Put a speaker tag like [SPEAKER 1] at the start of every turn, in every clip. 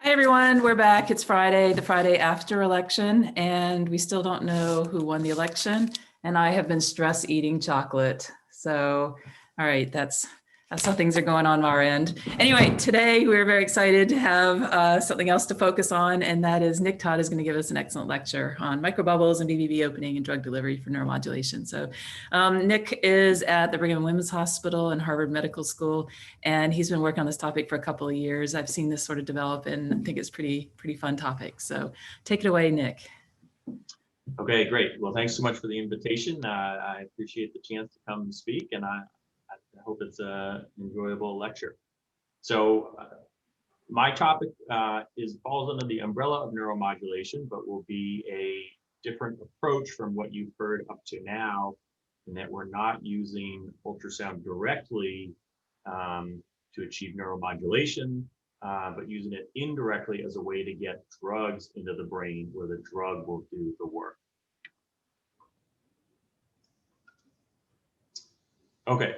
[SPEAKER 1] Hey everyone, we're back. It's Friday, the Friday after election, and we still don't know who won the election. And I have been stress eating chocolate. So, all right, that's how things are going on our end. Anyway, today we're very excited to have something else to focus on, and that is Todd is going to give us an excellent lecture on microbubbles and BBB opening and drug delivery for neuromodulation. So Nick is at the Brigham and Women's Hospital and Harvard Medical School, and he's been working on this topic for a couple of years. I've seen this sort of develop, and I think it's pretty fun topic. So take it away, Nick.
[SPEAKER 2] Okay, great. Well, thanks so much for the invitation. I appreciate the chance to come and speak, and I hope it's an enjoyable lecture. So my topic falls under the umbrella of neuromodulation, but will be a different approach from what you've heard up to now, in that we're not using ultrasound directly to achieve neuromodulation, but using it indirectly as a way to get drugs into the brain where the drug will do the work. Okay,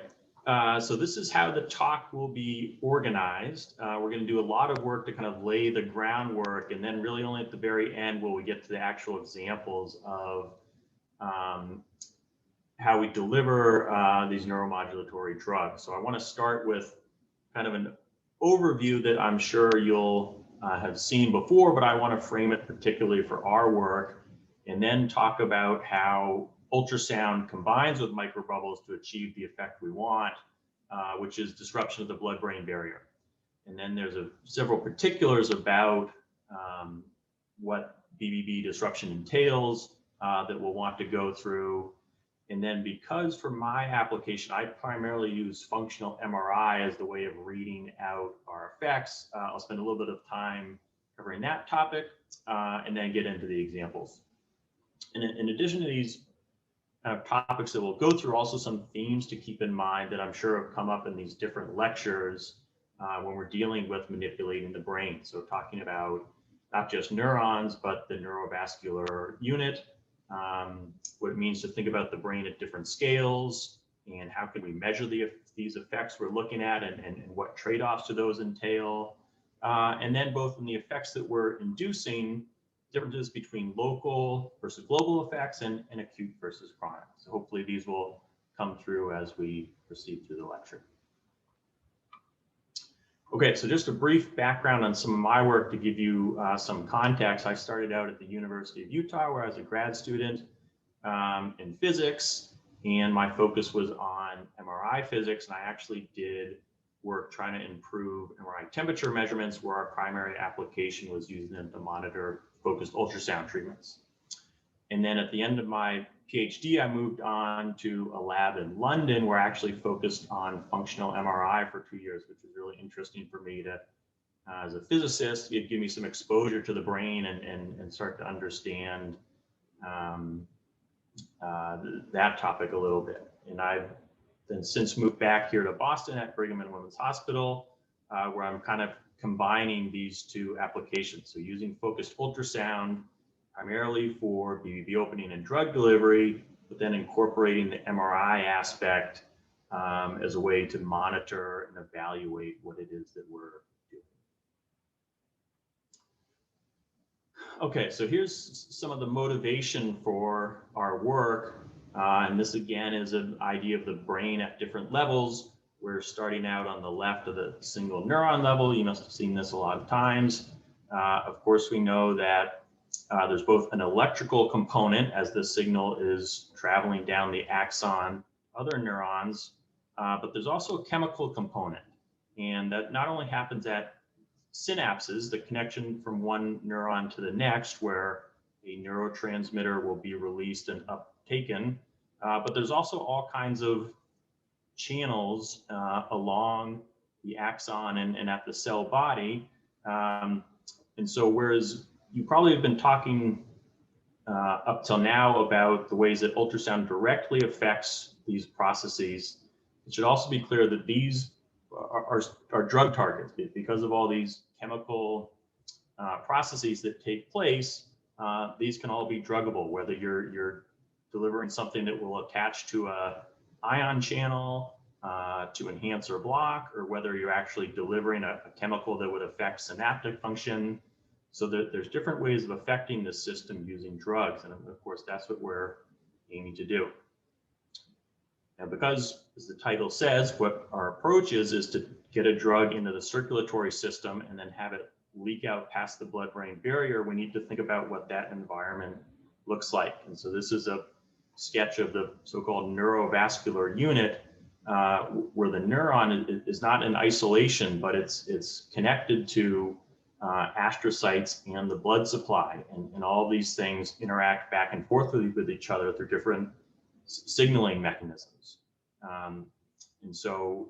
[SPEAKER 2] so this is how the talk will be organized. We're going to do a lot of work to kind of lay the groundwork, and then really only at the very end will we get to the actual examples of how we deliver these neuromodulatory drugs. So I want to start with kind of an overview that I'm sure you'll have seen before, but I want to frame it particularly for our work, and then talk about how ultrasound combines with microbubbles to achieve the effect we want, which is disruption of the blood-brain barrier. And then there's several particulars about what BBB disruption entails that we'll want to go through. And then, because for my application, I primarily use functional MRI as the way of reading out our effects, I'll spend a little bit of time covering that topic and then get into the examples. And in addition to these topics that we'll go through, also some themes to keep in mind that I'm sure have come up in these different lectures when we're dealing with manipulating the brain. So talking about not just neurons, but the neurovascular unit, what it means to think about the brain at different scales, and how can we measure these effects we're looking at, and what trade-offs do those entail, and then both in the effects that we're inducing, differences between local versus global effects, and acute versus chronic. So hopefully these will come through as we proceed through the lecture. Okay, so just a brief background on some of my work to give you some context. I started out at the University of Utah, where I was a grad student in physics, and my focus was on MRI physics, and I actually did work trying to improve MRI temperature measurements, where our primary application was using them to monitor focused ultrasound treatments. And then at the end of my PhD, I moved on to a lab in London where I actually focused on functional MRI for 2 years, which was really interesting for me to, as a physicist, it gave me some exposure to the brain and start to understand that topic a little bit. And I've then since moved back here to Boston at Brigham and Women's Hospital, where I'm kind of combining these two applications. So using focused ultrasound primarily for BBB opening and drug delivery, but then incorporating the MRI aspect as a way to monitor and evaluate what it is that we're doing. Okay, so here's some of the motivation for our work. And this again is an idea of the brain at different levels. We're starting out on the left of the single neuron level. You must have seen this a lot of times. Of course, we know that there's both an electrical component as the signal is traveling down the axon, other neurons, but there's also a chemical component. And that not only happens at synapses, the connection from one neuron to the next, where a neurotransmitter will be released and uptaken, but there's also all kinds of channels along the axon and at the cell body. And so whereas you probably have been talking up till now about the ways that ultrasound directly affects these processes, it should also be clear that these are drug targets because of all these chemical processes that take place. These can all be druggable, whether you're delivering something that will attach to a ion channel, to enhance or block, or whether you're actually delivering a chemical that would affect synaptic function. So there's different ways of affecting the system using drugs. And of course, that's what we're aiming to do. And because, as the title says, what our approach is to get a drug into the circulatory system and then have it leak out past the blood-brain barrier, we need to think about what that environment looks like. And so this is a sketch of the so-called neurovascular unit, where the neuron is not in isolation, but it's connected to astrocytes and the blood supply. And all these things interact back and forth with each other through different signaling mechanisms. And so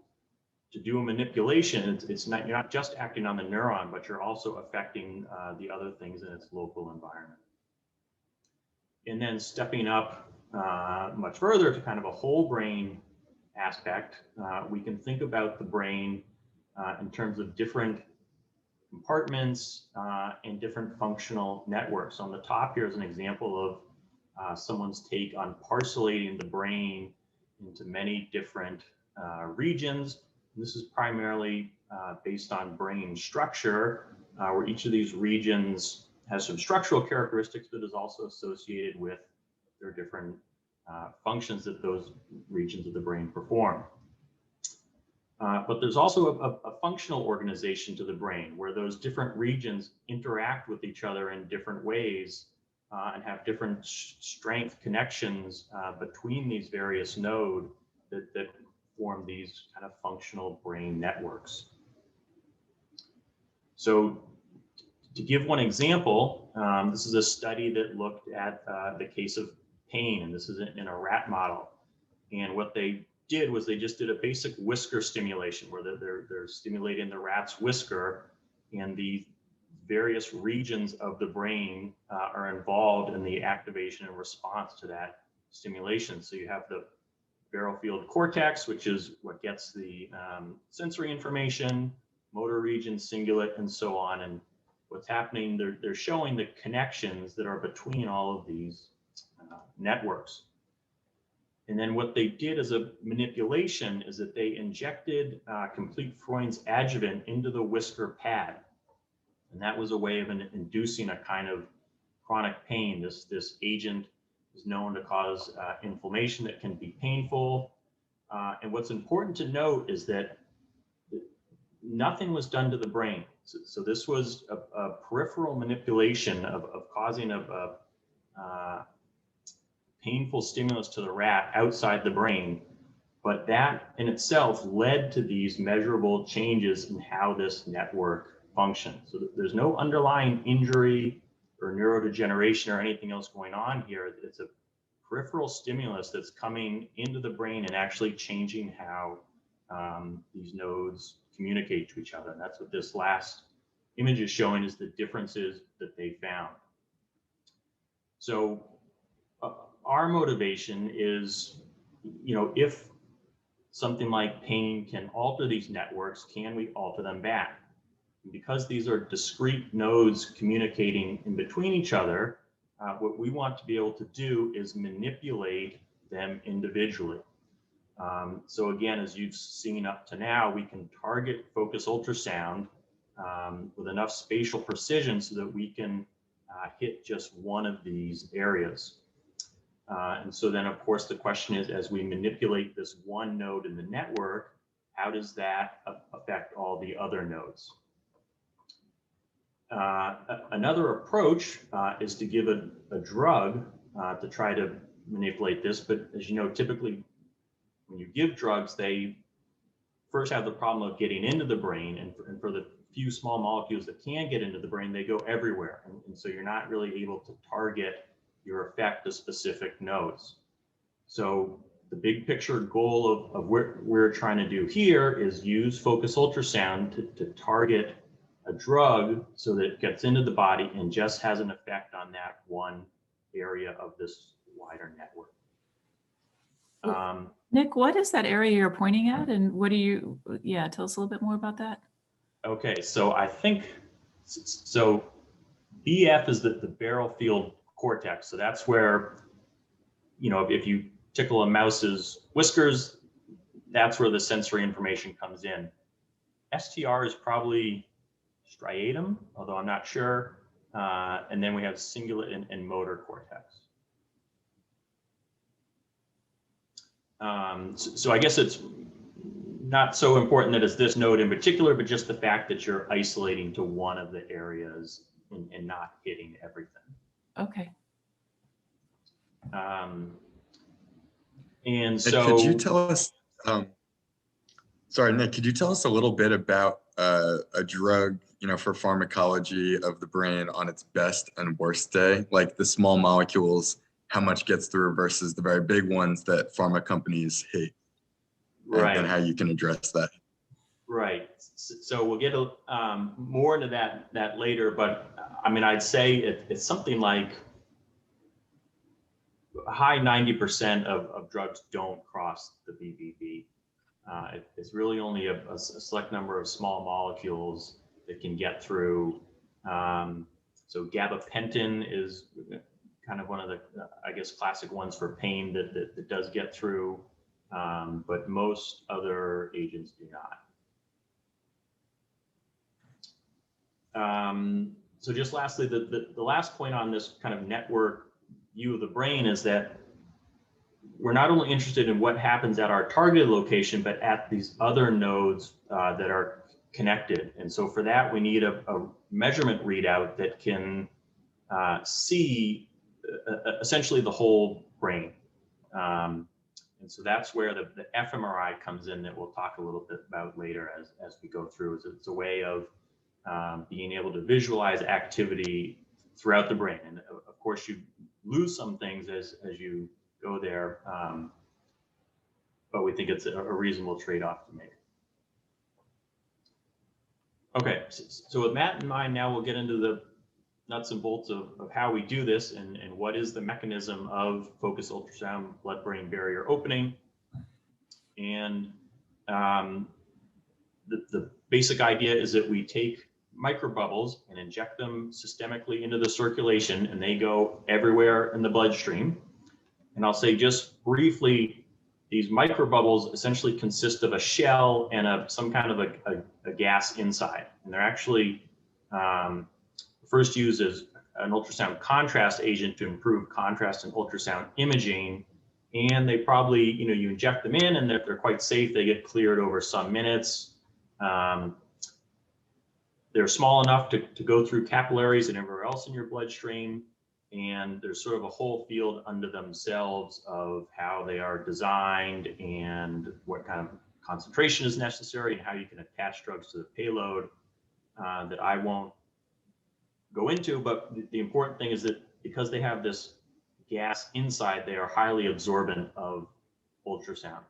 [SPEAKER 2] to do a manipulation, you're not just acting on the neuron, but you're also affecting the other things in its local environment. And then stepping up much further to kind of a whole brain aspect, we can think about the brain in terms of different compartments and different functional networks. On the top here is an example of someone's take on parcellating the brain into many different regions. This is primarily based on brain structure, where each of these regions has some structural characteristics, but is also associated with their different functions that those regions of the brain perform. But there's also a functional organization to the brain, where those different regions interact with each other in different ways and have different strength connections between these various nodes that form these kind of functional brain networks. So to give one example, this is a study that looked at the case of pain, and this is in a rat model. And what they did was they just did a basic whisker stimulation, where they're stimulating the rat's whisker, and the various regions of the brain are involved in the activation and response to that stimulation. So you have the barofield cortex, which is what gets the sensory information, motor region, cingulate, and so on. And what's happening, they're showing the connections that are between all of these networks. And then what they did as a manipulation is that they injected complete Freund's adjuvant into the whisker pad. And that was a way of inducing a kind of chronic pain. This agent is known to cause inflammation that can be painful. And what's important to note is that nothing was done to the brain. So this was a peripheral manipulation of causing a painful stimulus to the rat outside the brain. But that in itself led to these measurable changes in how this network functions. So there's no underlying injury or neurodegeneration or anything else going on here. It's a peripheral stimulus that's coming into the brain and actually changing how these nodes communicate to each other. And that's what this last image is showing, is the differences that they found. So our motivation is, if something like pain can alter these networks, can we alter them back? And because these are discrete nodes communicating in between each other, what we want to be able to do is manipulate them individually. So again, as you've seen up to now, we can target focus ultrasound with enough spatial precision so that we can hit just one of these areas. And so then, of course, the question is, as we manipulate this one node in the network, how does that affect all the other nodes? Another approach is to give a drug to try to manipulate this. But as you know, typically when you give drugs, they first have the problem of getting into the brain. And for the few small molecules that can get into the brain, they go everywhere. And so you're not really able to target your effect to specific nodes. So the big picture goal of what we're trying to do here is use focus ultrasound to target a drug so that it gets into the body and just has an effect on that one area of this wider network.
[SPEAKER 1] Nick, what is that area you're pointing at, and what do you, tell us a little bit more about that.
[SPEAKER 2] Okay, so I think, so BF is the barofield cortex. So that's where, if you tickle a mouse's whiskers, that's where the sensory information comes in. STR is probably striatum, although I'm not sure. And then we have cingulate and motor cortex. So I guess it's not so important that it's this node in particular, but just the fact that you're isolating to one of the areas and not hitting everything.
[SPEAKER 1] Okay.
[SPEAKER 2] And so,
[SPEAKER 3] could you tell us, sorry, Nick, could you tell us a little bit about a drug, for pharmacology of the brain on its best and worst day, like the small molecules, how much gets through versus the very big ones that pharma companies hate,
[SPEAKER 2] right,
[SPEAKER 3] and how you can address that?
[SPEAKER 2] Right. So we'll get more into that later, but I mean, I'd say it's something like a high 90% of drugs don't cross the BBB. It's really only a select number of small molecules that can get through. So gabapentin is kind of one of the, I guess, classic ones for pain that does get through, but most other agents do not. So just lastly, the last point on this kind of network view of the brain is that we're not only interested in what happens at our targeted location, but at these other nodes that are connected. And so for that, we need a measurement readout that can see essentially the whole brain. And so that's where the fMRI comes in, that we'll talk a little bit about later as we go through. It's a way of being able to visualize activity throughout the brain. And of course, you lose some things as you go there, but we think it's a reasonable trade-off to make. Okay, so with Matt in mind, now we'll get into the nuts and bolts of how we do this and what is the mechanism of focused ultrasound blood-brain barrier opening. And the basic idea is that we take microbubbles and inject them systemically into the circulation, and they go everywhere in the bloodstream. And I'll say just briefly, these microbubbles essentially consist of a shell and some kind of a gas inside. And they're actually first used as an ultrasound contrast agent to improve contrast in ultrasound imaging. And they probably, you inject them in, and if they're quite safe, they get cleared over some minutes. They're small enough to go through capillaries and everywhere else in your bloodstream. And there's sort of a whole field unto themselves of how they are designed and what kind of concentration is necessary and how you can attach drugs to the payload that I won't go into. But the important thing is that because they have this gas inside, they are highly absorbent of ultrasound.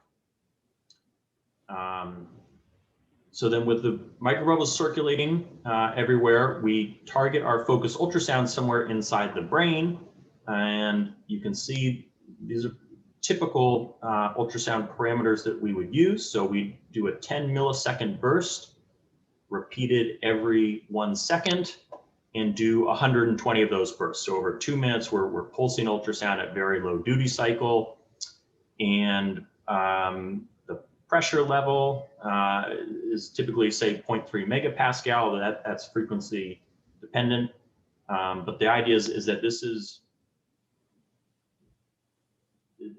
[SPEAKER 2] So then with the microbubbles circulating everywhere, we target our focused ultrasound somewhere inside the brain. And you can see these are typical ultrasound parameters that we would use. So we do a 10 millisecond burst, repeated every 1 second, and do 120 of those bursts. So over 2 minutes, we're pulsing ultrasound at very low duty cycle. And the pressure level is typically, say, 0.3 megapascal. That's frequency dependent. But the idea is that this is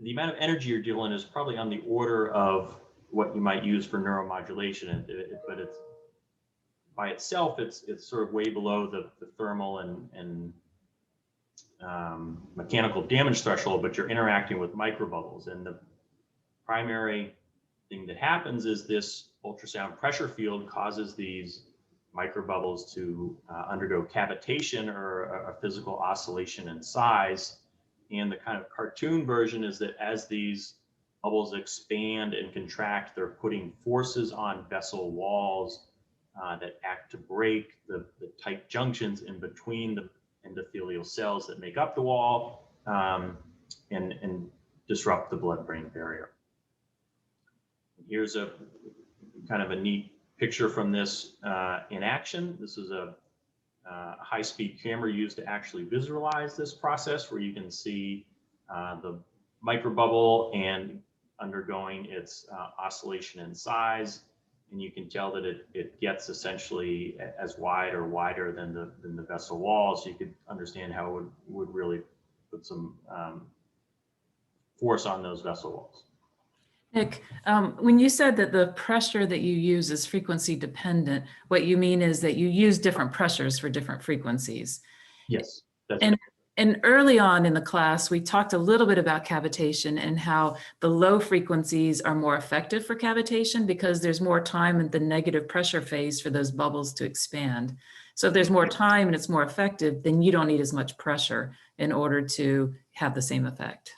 [SPEAKER 2] the amount of energy you're dealing is probably on the order of what you might use for neuromodulation, but it's by itself, it's sort of way below the thermal and mechanical damage threshold, but you're interacting with microbubbles. And the primary thing that happens is this ultrasound pressure field causes these microbubbles to undergo cavitation, or a physical oscillation in size. And the kind of cartoon version is that as these bubbles expand and contract, they're putting forces on vessel walls that act to break the tight junctions in between the endothelial cells that make up the wall and disrupt the blood-brain barrier. Here's a kind of a neat picture from this in action. This is a high-speed camera used to actually visualize this process, where you can see the microbubble and undergoing its oscillation in size, and you can tell that it gets essentially as wide or wider than the vessel wall, so you could understand how it would really put some force on those vessel walls.
[SPEAKER 1] Nick, when you said that the pressure that you use is frequency dependent, what you mean is that you use different pressures for different frequencies.
[SPEAKER 2] Yes, that's
[SPEAKER 1] And
[SPEAKER 2] right.
[SPEAKER 1] And early on in the class, we talked a little bit about cavitation and how the low frequencies are more effective for cavitation because there's more time in the negative pressure phase for those bubbles to expand. So if there's more time and it's more effective, then you don't need as much pressure in order to have the same effect.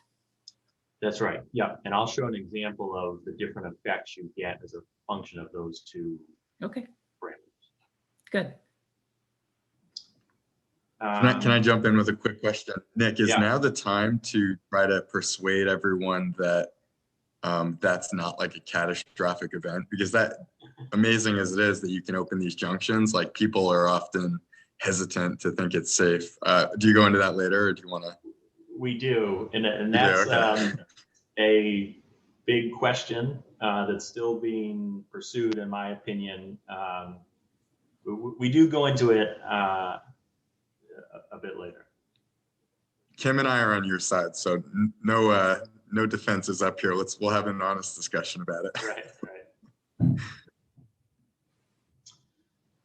[SPEAKER 2] That's right. Yeah. And I'll show an example of the different effects you get as a function of those two
[SPEAKER 1] Okay,
[SPEAKER 2] parameters.
[SPEAKER 1] good.
[SPEAKER 3] Can I jump in with a quick question? Nick, is
[SPEAKER 2] Yeah.
[SPEAKER 3] now the time to try to persuade everyone that that's not like a catastrophic event? Because that, amazing as it is that you can open these junctions, like people are often hesitant to think it's safe. Do you go into that later, or do you want to?
[SPEAKER 2] We do, and that's
[SPEAKER 3] Okay.
[SPEAKER 2] a big question that's still being pursued, in my opinion. We do go into it a bit later.
[SPEAKER 3] Kim and I are on your side, so no defenses up here. We'll have an honest discussion about it.
[SPEAKER 2] Right.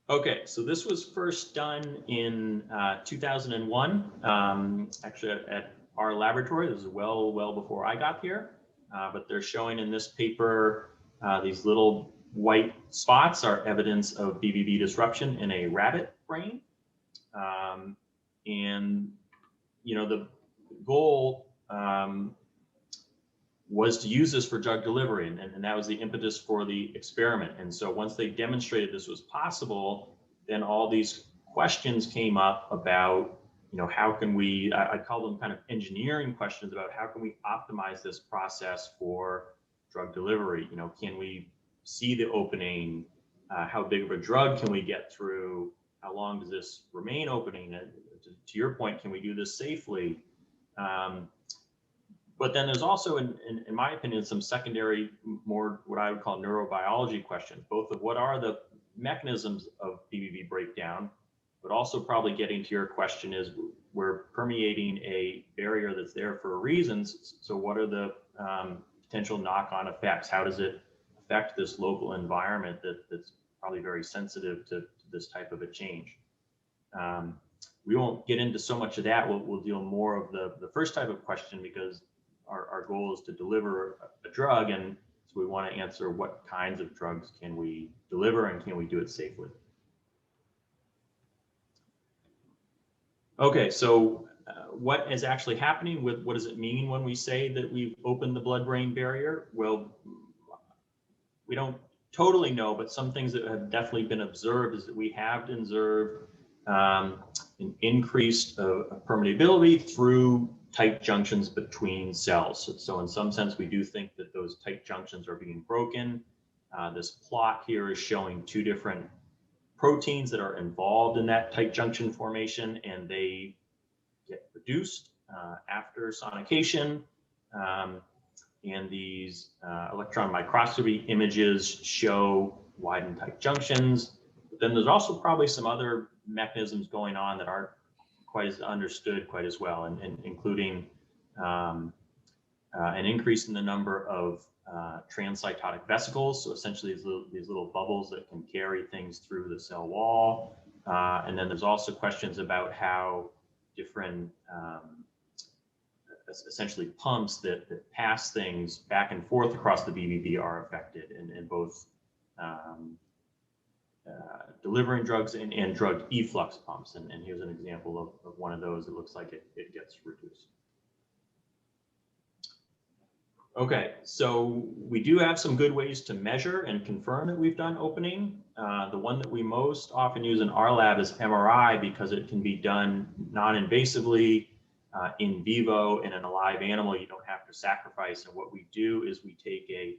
[SPEAKER 2] Okay, so this was first done in 2001, actually at our laboratory. This is well before I got here, but they're showing in this paper these little white spots are evidence of BBB disruption in a rabbit brain. And, you know, the goal was to use this for drug delivery, and that was the impetus for the experiment. And so once they demonstrated this was possible, then all these questions came up about, you know, how can we, I call them kind of engineering questions about how can we optimize this process for drug delivery? You know, can we see the opening? How big of a drug can we get through? How long does this remain opening? And to your point, can we do this safely? But then there's also, in my opinion, some secondary, more what I would call neurobiology questions, both of what are the mechanisms of BBB breakdown, but also probably getting to your question is we're permeating a barrier that's there for reasons. So what are the potential knock-on effects? How does it affect this local environment that's probably very sensitive to this type of a change? We won't get into so much of that. We'll deal more of the first type of question because our goal is to deliver a drug, and so we want to answer what kinds of drugs can we deliver and can we do it safely. Okay, so what is actually happening with what does it mean when we say that we've opened the blood-brain barrier? Well, we don't totally know, but some things that have definitely been observed is that we have observed an increased permeability through tight junctions between cells. So in some sense, we do think that those tight junctions are being broken. This plot here is showing two different proteins that are involved in that tight junction formation, and they get produced after sonication. And these electron microscopy images show widened tight junctions. But then there's also probably some other mechanisms going on that aren't quite as understood quite as well, and including an increase in the number of transcytotic vesicles, so essentially these little bubbles that can carry things through the cell wall. And then there's also questions about how different essentially pumps that pass things back and forth across the BBB are affected in both delivering drugs and drug efflux pumps. And here's an example of one of those. It looks like it gets reduced. Okay, so we do have some good ways to measure and confirm that we've done opening. The one that we most often use in our lab is MRI because it can be done non-invasively in vivo in an alive animal. You don't have to sacrifice. And what we do is we take a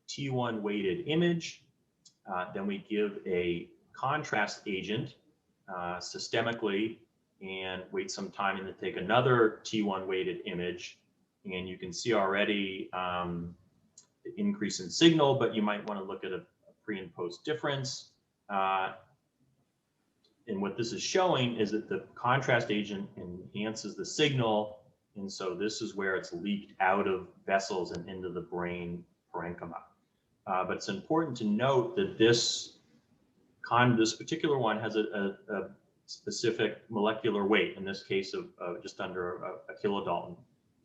[SPEAKER 2] T1 weighted image, then we give a contrast agent systemically and wait some time and then take another T1 weighted image. And you can see already the increase in signal, but you might want to look at a pre and post difference. And what this is showing is that the contrast agent enhances the signal. And so this is where it's leaked out of vessels and into the brain parenchyma. But it's important to note that this particular one has a specific molecular weight, in this case of just under a kilodalton.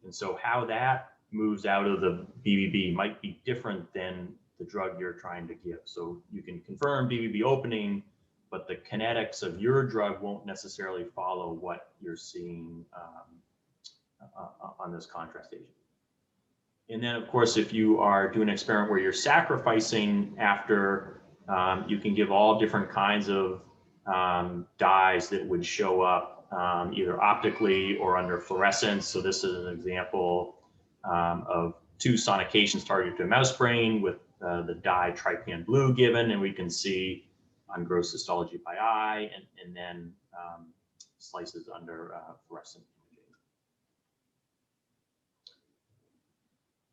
[SPEAKER 2] And so how that moves out of the BBB might be different than the drug you're trying to give. So you can confirm BBB opening, but the kinetics of your drug won't necessarily follow what you're seeing on this contrast agent. And then, of course, if you are doing an experiment where you're sacrificing after, you can give all different kinds of dyes that would show up either optically or under fluorescence. So this is an example of 2 sonications targeted to a mouse brain with the dye trypan blue given, and we can see on gross histology by eye, and then slices under fluorescent imaging.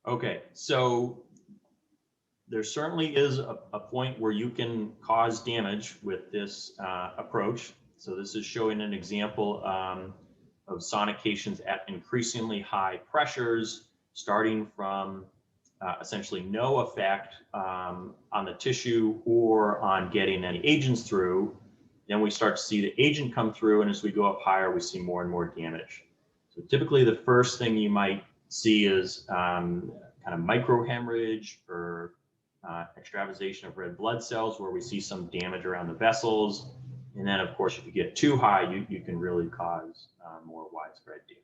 [SPEAKER 2] Okay, so there certainly is a point where you can cause damage with this approach. So this is showing an example of sonications at increasingly high pressures, starting from essentially no effect on the tissue or on getting any agents through. Then we start to see the agent come through, and as we go up higher, we see more and more damage. So typically the first thing you might see is kind of microhemorrhage or extravasation of red blood cells, where we see some damage around the vessels. And then, of course, if you get too high, you can really cause more widespread damage.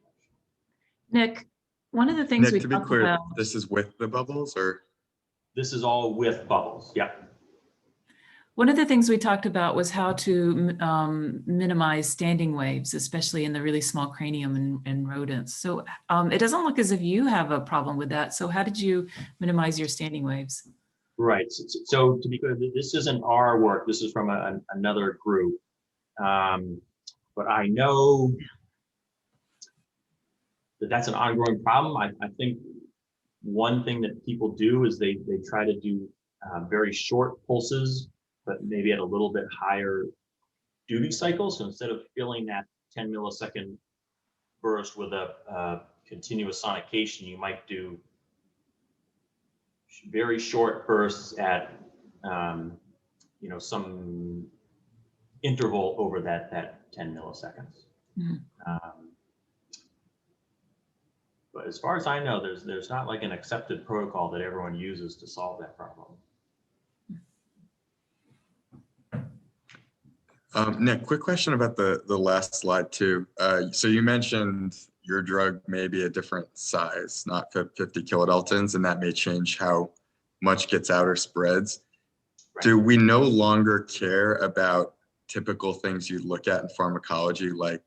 [SPEAKER 1] Nick, one of the things
[SPEAKER 3] Nick, to be clear, this is with the bubbles, or?
[SPEAKER 2] This is all with bubbles, yeah.
[SPEAKER 1] One of the things we talked about was how to minimize standing waves, especially in the really small cranium in rodents. So it doesn't look as if you have a problem with that. So how did you minimize your standing waves?
[SPEAKER 2] Right. So to be clear, this isn't our work. This is from another group. But I know that that's an ongoing problem. I think one thing that people do is they try to do very short pulses, but maybe at a little bit higher duty cycle. So instead of filling that 10 millisecond burst with a continuous sonication, you might do very short bursts at some interval over that 10 milliseconds. Mm-hmm. But as far as I know, there's not like an accepted protocol that everyone uses to solve that problem.
[SPEAKER 3] Nick, quick question about the last slide too. So you mentioned your drug may be a different size, not 50 kilodaltons, and that may change how much gets out or spreads. Right. Do we no longer care about typical things you look at in pharmacology, like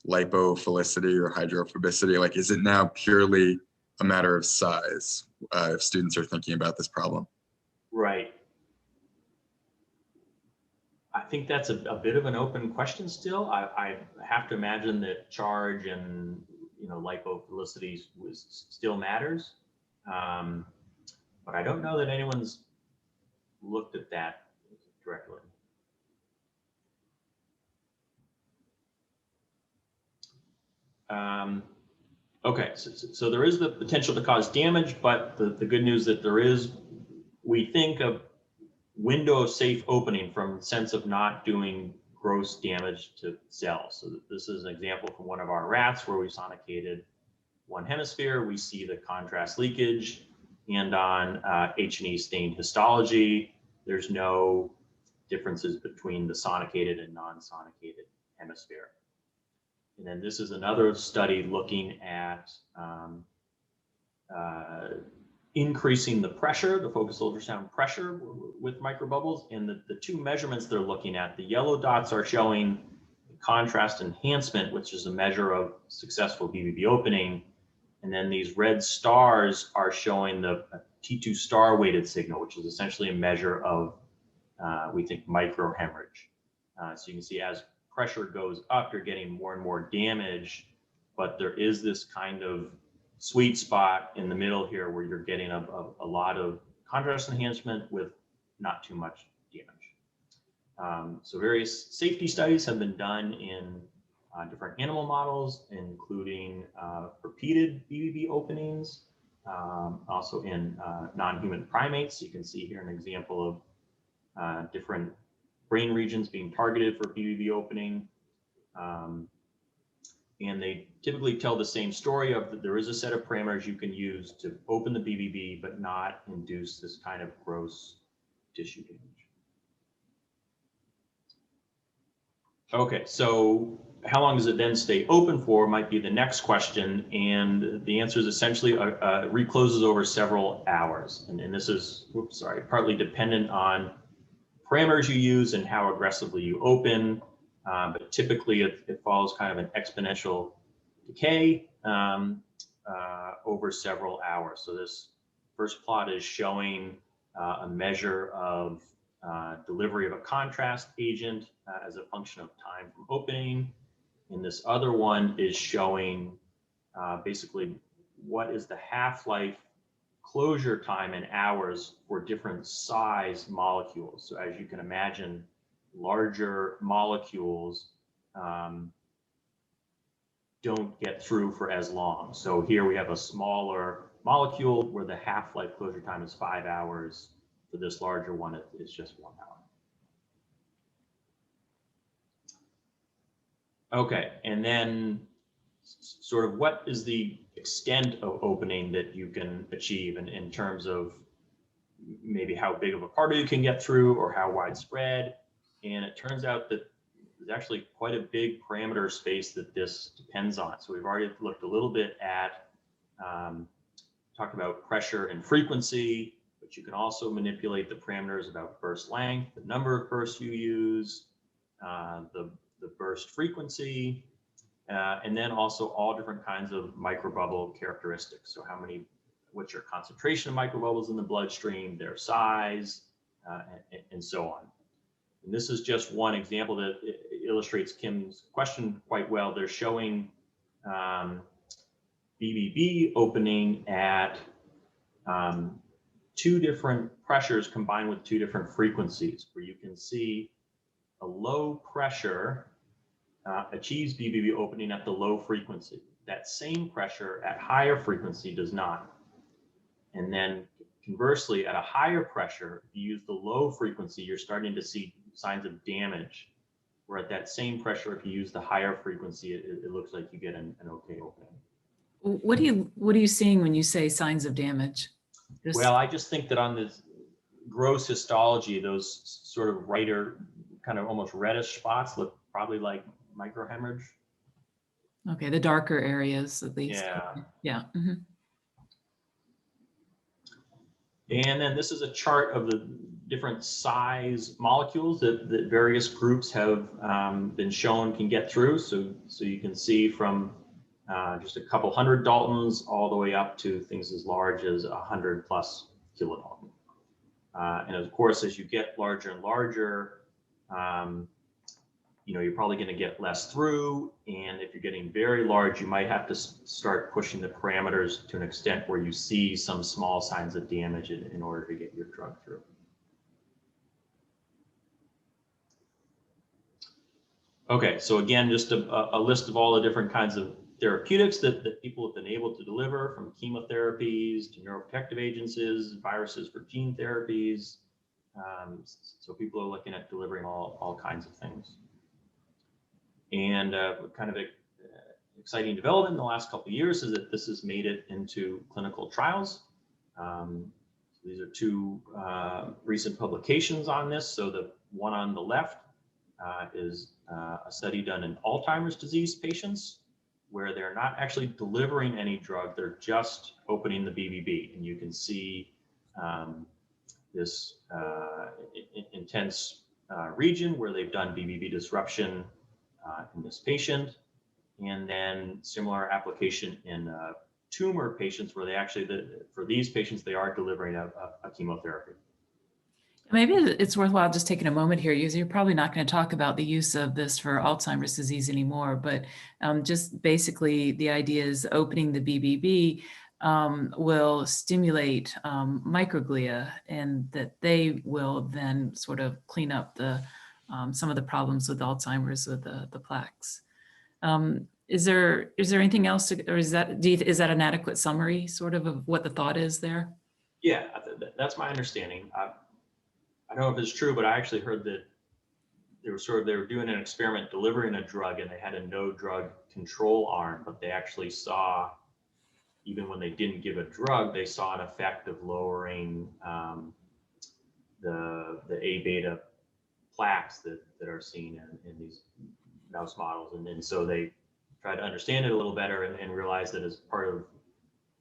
[SPEAKER 3] lipophilicity or hydrophobicity? Like, is it now purely a matter of size if students are thinking about this problem?
[SPEAKER 2] Right. I think that's a bit of an open question still. I have to imagine that charge and lipophilicity still matters, but I don't know that anyone's looked at that directly. Okay, so there is the potential to cause damage, but the good news that there is, we think, a window of safe opening from the sense of not doing gross damage to cells. So this is an example from one of our rats where we sonicated one hemisphere. We see the contrast leakage, and on H&E stained histology, there's no differences between the sonicated and non-sonicated hemisphere. And then this is another study looking at increasing the pressure, the focused ultrasound pressure with microbubbles. And the two measurements they're looking at, the yellow dots are showing contrast enhancement, which is a measure of successful BBB opening. And then these red stars are showing the T2 star weighted signal, which is essentially a measure of, we think, microhemorrhage. So you can see as pressure goes up, you're getting more and more damage, but there is this kind of sweet spot in the middle here where you're getting a lot of contrast enhancement with not too much damage. So various safety studies have been done in different animal models, including repeated BBB openings, also in non-human primates. You can see here an example of different brain regions being targeted for BBB opening. And they typically tell the same story of that there is a set of parameters you can use to open the BBB, but not induce this kind of gross tissue damage. Okay, so how long does it then stay open for might be the next question. And the answer is essentially recloses over several hours. And this is, whoops, sorry, partly dependent on parameters you use and how aggressively you open. But typically it follows kind of an exponential decay over several hours. So this first plot is showing a measure of delivery of a contrast agent as a function of time from opening. And this other one is showing basically what is the half-life closure time in hours for different size molecules. So as you can imagine, larger molecules don't get through for as long. So here we have a smaller molecule where the half-life closure time is 5 hours. For this larger one, it's just 1 hour. Okay, and then sort of what is the extent of opening that you can achieve in terms of maybe how big of a particle you can get through or how widespread. And it turns out that there's actually quite a big parameter space that this depends on. So we've already looked a little bit at, talked about pressure and frequency, but you can also manipulate the parameters about burst length, the number of bursts you use, the burst frequency, and then also all different kinds of microbubble characteristics. So what's your concentration of microbubbles in the bloodstream, their size, and so on. And this is just one example that illustrates Kim's question quite well. They're showing BBB opening at 2 different pressures combined with 2 different frequencies, where you can see a low pressure achieves BBB opening at the low frequency. That same pressure at higher frequency does not. And then conversely, at a higher pressure, if you use the low frequency, you're starting to see signs of damage. Where at that same pressure, if you use the higher frequency, it looks like you get an okay opening.
[SPEAKER 1] What are you seeing when you say signs of damage?
[SPEAKER 2] Well, I just think that on this gross histology, those sort of brighter, kind of almost reddish spots look probably like microhemorrhage.
[SPEAKER 1] Okay, the darker areas at least.
[SPEAKER 2] Yeah.
[SPEAKER 1] Yeah. Mm-hmm.
[SPEAKER 2] And then this is a chart of the different size molecules that various groups have been shown can get through. So you can see from just a couple hundred Daltons all the way up to things as large as 100+ kilodalton. And of course, as you get larger and larger, you're probably going to get less through. And if you're getting very large, you might have to start pushing the parameters to an extent where you see some small signs of damage in order to get your drug through. Okay, so again, just a list of all the different kinds of therapeutics that people have been able to deliver, from chemotherapies to neuroprotective agents, viruses for gene therapies. So people are looking at delivering all kinds of things. And kind of exciting development in the last couple of years is that this has made it into clinical trials. These are 2 recent publications on this. So the one on the left is a study done in Alzheimer's disease patients, where they're not actually delivering any drug, they're just opening the BBB. And you can see this intense region where they've done BBB disruption in this patient, and then similar application in tumor patients where they actually, for these patients, they are delivering a chemotherapy.
[SPEAKER 1] Maybe it's worthwhile just taking a moment here, because you're probably not going to talk about the use of this for Alzheimer's disease anymore, but just basically the idea is opening the BBB will stimulate microglia, and that they will then sort of clean up the some of the problems with Alzheimer's with the plaques. Is there anything else, or is that an adequate summary sort of what the thought is there?
[SPEAKER 2] Yeah, that's my understanding. I don't know if it's true, but I actually heard that they were doing an experiment delivering a drug, and they had a no drug control arm, but they actually saw, even when they didn't give a drug, they saw an effect of lowering the A beta plaques that are seen in these mouse models. And then so they tried to understand it a little better and realized that as part of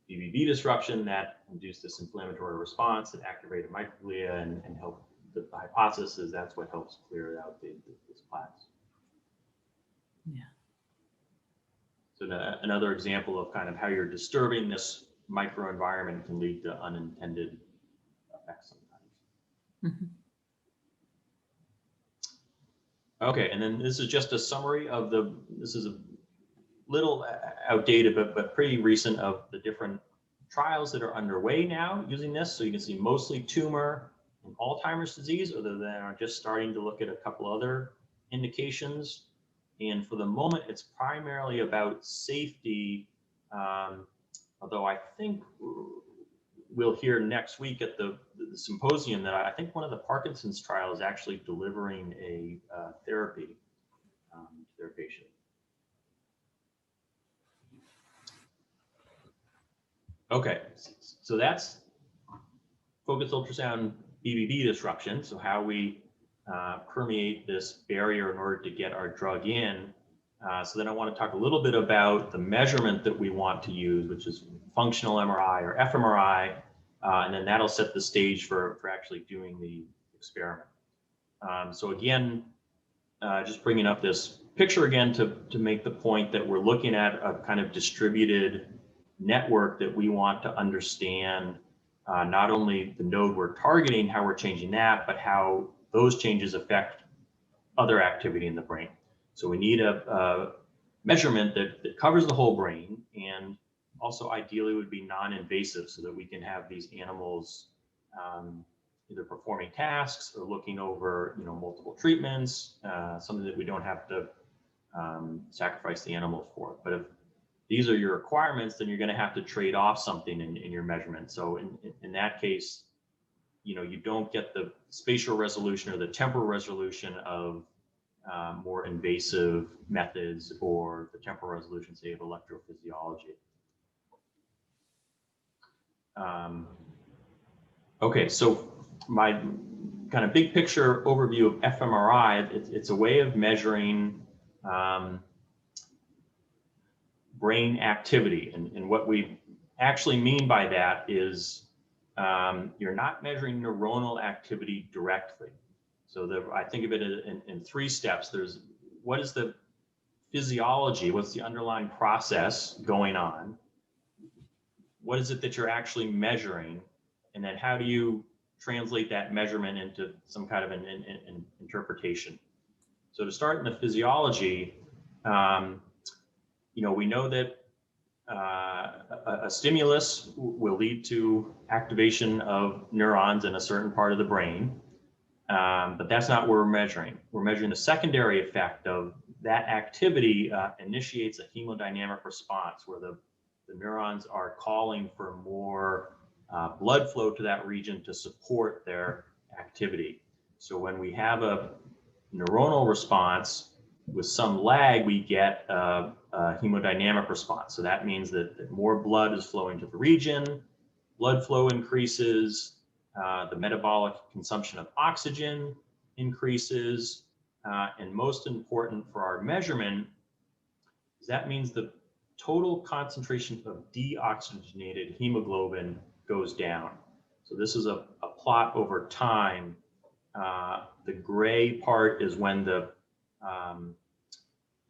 [SPEAKER 2] BBB disruption, that induced this inflammatory response that activated microglia and helped. The hypothesis is that's what helps clear out these plaques.
[SPEAKER 1] Yeah.
[SPEAKER 2] So another example of kind of how you're disturbing this microenvironment can lead to unintended effects sometimes.
[SPEAKER 1] Mhm.
[SPEAKER 2] Okay, and then this is just a summary of this is a little outdated, but pretty recent, of the different trials that are underway now using this. So you can see mostly tumor and Alzheimer's disease, other than are just starting to look at a couple other indications. And for the moment, it's primarily about safety, although I think we'll hear next week at the symposium that I think one of the Parkinson's trials is actually delivering a therapy to their patient. Okay, so that's focused ultrasound BBB disruption. So how we permeate this barrier in order to get our drug in. So then I want to talk a little bit about the measurement that we want to use, which is functional MRI or fMRI, and then that'll set the stage for actually doing the experiment. So again, just bringing up this picture again to make the point that we're looking at a kind of distributed network that we want to understand not only the node we're targeting, how we're changing that, but how those changes affect other activity in the brain. So we need a measurement that covers the whole brain, and also ideally would be non-invasive, so that we can have these animals either performing tasks or looking over multiple treatments, something that we don't have to sacrifice the animals for. But if these are your requirements, then you're going to have to trade off something in your measurement. So in that case, you don't get the spatial resolution or the temporal resolution of more invasive methods, or the temporal resolution, say, of electrophysiology. Okay, so my kind of big picture overview of fMRI, it's a way of measuring brain activity. And what we actually mean by that is you're not measuring neuronal activity directly. So I think of it in three steps. There's what is the physiology, what's the underlying process going on? What is it that you're actually measuring? And then how do you translate that measurement into some kind of an interpretation? So to start in the physiology, we know that a stimulus will lead to activation of neurons in a certain part of the brain, but that's not what we're measuring. We're measuring the secondary effect of that activity initiates a hemodynamic response, where the neurons are calling for more blood flow to that region to support their activity. So when we have a neuronal response, with some lag, we get a hemodynamic response. So that means that more blood is flowing to the region, blood flow increases, the metabolic consumption of oxygen increases, and most important for our measurement is that means the total concentration of deoxygenated hemoglobin goes down. So this is a plot over time. The gray part is when the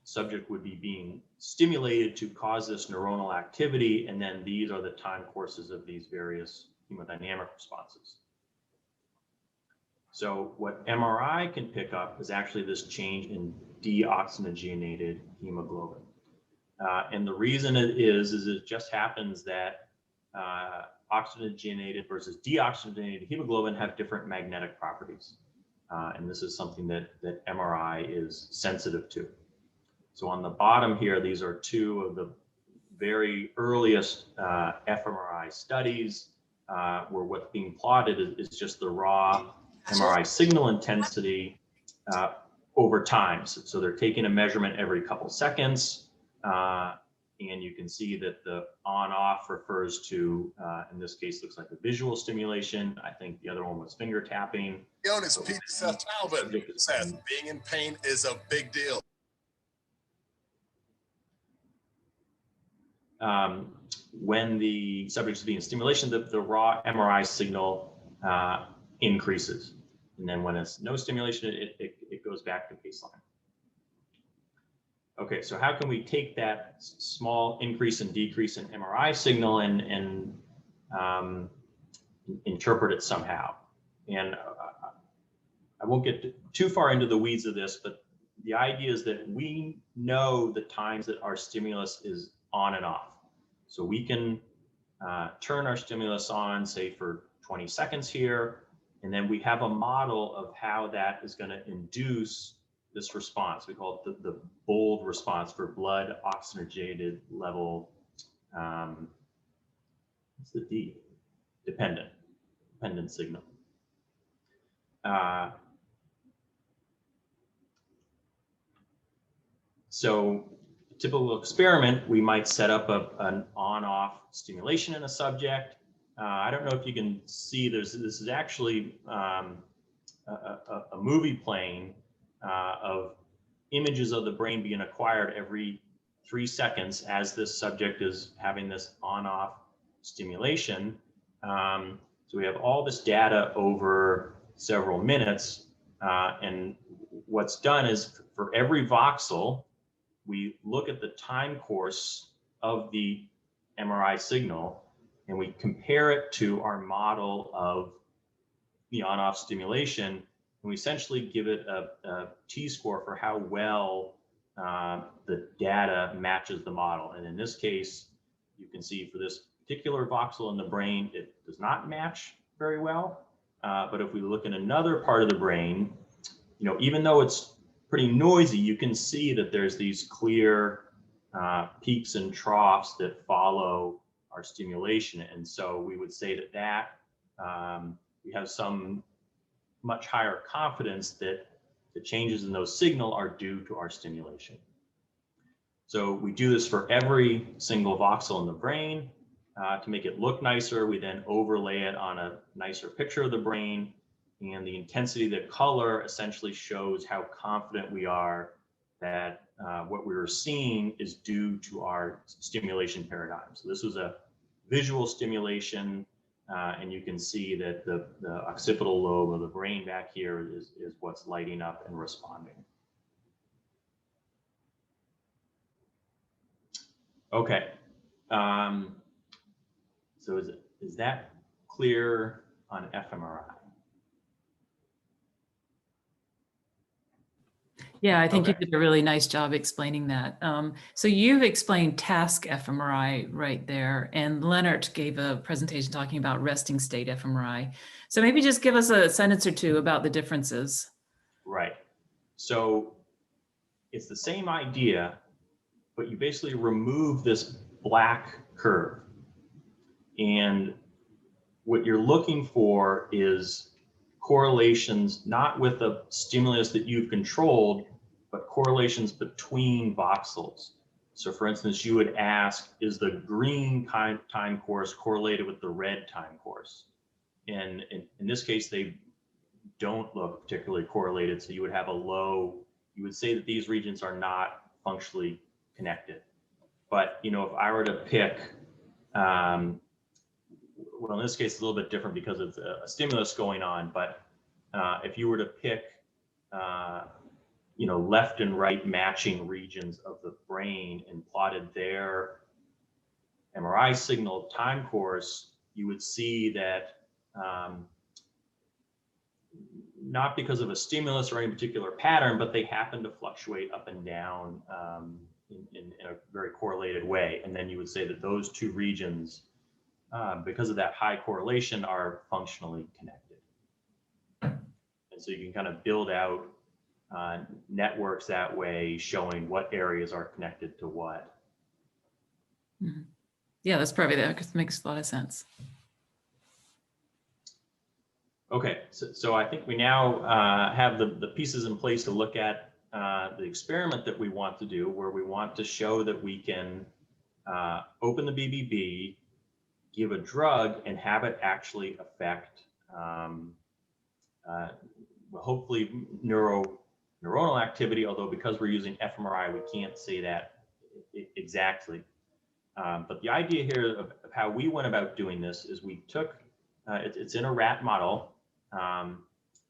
[SPEAKER 2] subject would be being stimulated to cause this neuronal activity, and then these are the time courses of these various hemodynamic responses. So what MRI can pick up is actually this change in deoxygenated hemoglobin. And the reason it is it just happens that oxygenated versus deoxygenated hemoglobin have different magnetic properties. And this is something that MRI is sensitive to. So on the bottom here, these are two of the very earliest fMRI studies where what's being plotted is just the raw MRI signal intensity over time. So they're taking a measurement every couple seconds, and you can see that the on-off refers to, in this case, looks like a visual stimulation. I think the other one was finger tapping.
[SPEAKER 4] Jonas Peter Seth Talbot says being in pain is a big deal.
[SPEAKER 2] When the subject is being stimulation, the raw MRI signal increases. And then when it's no stimulation, it goes back to baseline. Okay, so how can we take that small increase and decrease in MRI signal and interpret it somehow? And I won't get too far into the weeds of this, but the idea is that we know the times that our stimulus is on and off. So we can turn our stimulus on, say for 20 seconds here, and then we have a model of how that is going to induce this response. We call it the bold response for blood oxygenated level, what's the D? Dependent signal. So typical experiment, we might set up an on-off stimulation in a subject. I don't know if you can see, this is actually a movie playing of images of the brain being acquired every 3 seconds as this subject is having this on-off stimulation. So we have all this data over several minutes, and what's done is for every voxel, we look at the time course of the MRI signal and we compare it to our model of the on-off stimulation, and we essentially give it a t-score for how well the data matches the model. And in this case, you can see for this particular voxel in the brain, it does not match very well. But if we look in another part of the brain, even though it's pretty noisy, you can see that there's these clear peaks and troughs that follow our stimulation. And so we would say that we have some much higher confidence that the changes in those signal are due to our stimulation. So we do this for every single voxel in the brain. To make it look nicer, we then overlay it on a nicer picture of the brain, and the intensity of the color essentially shows how confident we are that what we were seeing is due to our stimulation paradigm. So this was a visual stimulation, and you can see that the occipital lobe of the brain back here is what's lighting up and responding. Okay. So is that clear on fMRI?
[SPEAKER 1] Yeah, I think
[SPEAKER 2] Okay.
[SPEAKER 1] you did a really nice job explaining that. So you've explained task fMRI right there, and Leonard gave a presentation talking about resting state fMRI. So maybe just give us a sentence or two about the differences.
[SPEAKER 2] Right. So it's the same idea, but you basically remove this black curve. And what you're looking for is correlations, not with a stimulus that you've controlled, but correlations between voxels. So for instance, you would ask, is the green time course correlated with the red time course? And in this case, they don't look particularly correlated. So you would have a low, you would say that these regions are not functionally connected. But, if I were to pick, well, in this case, it's a little bit different because of a stimulus going on. But if you were to pick, left and right matching regions of the brain and plotted their MRI signal time course, you would see that not because of a stimulus or any particular pattern, but they happen to fluctuate up and down in a very correlated way. And then you would say that those two regions, because of that high correlation, are functionally connected. And so you can kind of build out networks that way, showing what areas are connected to what.
[SPEAKER 1] Mhm. Yeah, that's probably that makes a lot of sense.
[SPEAKER 2] Okay, so I think we now have the pieces in place to look at the experiment that we want to do, where we want to show that we can open the BBB, give a drug, and have it actually affect, hopefully, neuronal activity, although because we're using fMRI, we can't say that exactly. But the idea here of how we went about doing this is we took, it's in a rat model.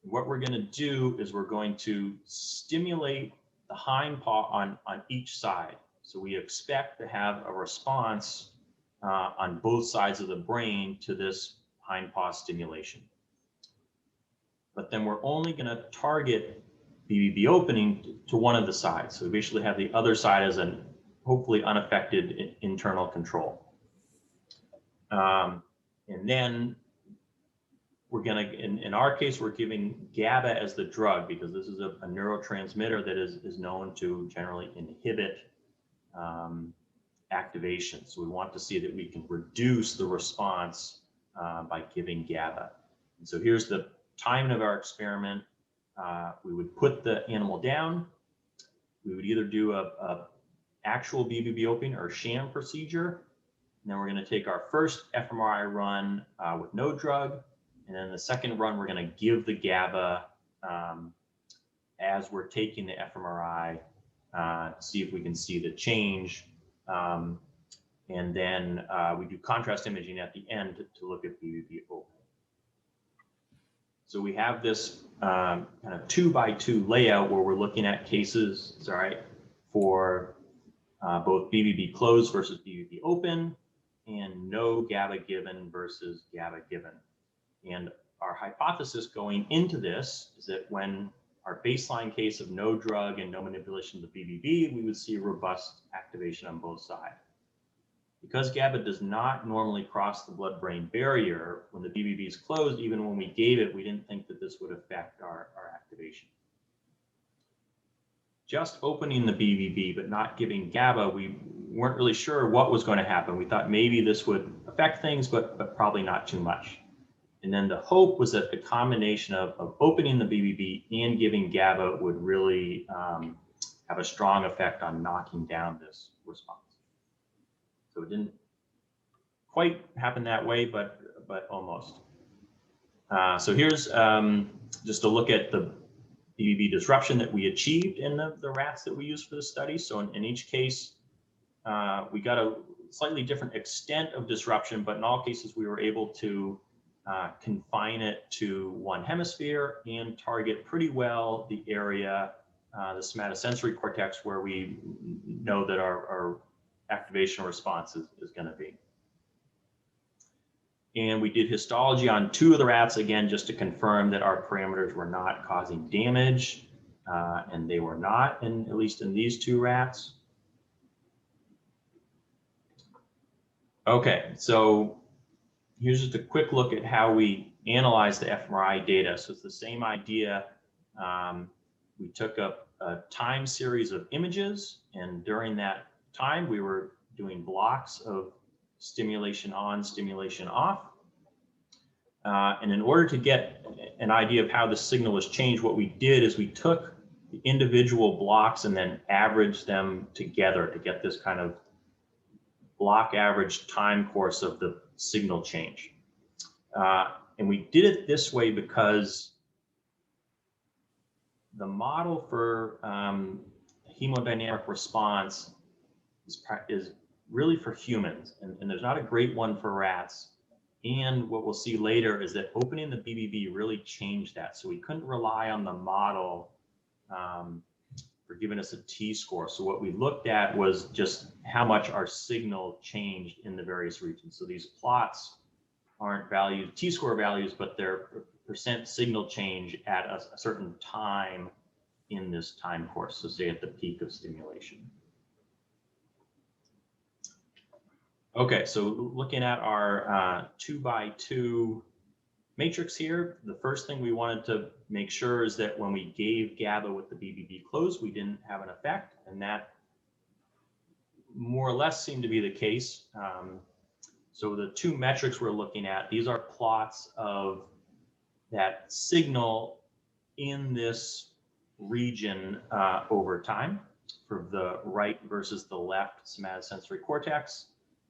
[SPEAKER 2] What we're going to do is we're going to stimulate the hind paw on each side. So we expect to have a response on both sides of the brain to this hind paw stimulation. But then we're only going to target BBB opening to one of the sides. So we basically have the other side as an hopefully unaffected internal control. And then we're going to, in our case, we're giving GABA as the drug because this is a neurotransmitter that is known to generally inhibit activation. So we want to see that we can reduce the response by giving GABA. And so here's the timing of our experiment. We would put the animal down. We would either do a actual BBB opening or sham procedure. And then we're going to take our first fMRI run with no drug. And then the second run, we're going to give the GABA as we're taking the fMRI to see if we can see the change. And then we do contrast imaging at the end to look at BBB opening. So we have this kind of 2x2 layout where we're looking at cases, for both BBB closed versus BBB open, and no GABA given versus GABA given. And our hypothesis going into this is that when our baseline case of no drug and no manipulation of the BBB, we would see a robust activation on both sides. Because GABA does not normally cross the blood-brain barrier, when the BBB is closed, even when we gave it, we didn't think that this would affect our activation. Just opening the BBB but not giving GABA, we weren't really sure what was going to happen. We thought maybe this would affect things, but probably not too much. And then the hope was that the combination of opening the BBB and giving GABA would really have a strong effect on knocking down this response. So it didn't quite happen that way, but almost. So here's just a look at the BBB disruption that we achieved in the rats that we used for the study. So in each case, we got a slightly different extent of disruption, but in all cases, we were able to confine it to one hemisphere and target pretty well the area, the somatosensory cortex, where we know that our activation response is going to be. And we did histology on 2 of the rats, again, just to confirm that our parameters were not causing damage, and they were not, at least in these 2 rats. Okay, so here's just a quick look at how we analyze the fMRI data. So it's the same idea. We took a time series of images, and during that time, we were doing blocks of stimulation on, stimulation off. And in order to get an idea of how the signal was changed, what we did is we took the individual blocks and then averaged them together to get this kind of block average time course of the signal change. And we did it this way because the model for hemodynamic response is really for humans, and there's not a great one for rats. And what we'll see later is that opening the BBB really changed that. So we couldn't rely on the model for giving us a t-score. So what we looked at was just how much our signal changed in the various regions. So these plots aren't valued t-score values, but they're percent signal change at a certain time in this time course, so say at the peak of stimulation. Okay, so looking at our 2x2 matrix here, the first thing we wanted to make sure is that when we gave GABA with the BBB closed, we didn't have an effect, and that more or less seemed to be the case. So the two metrics we're looking at, these are plots of that signal in this region over time for the right versus the left somatosensory cortex.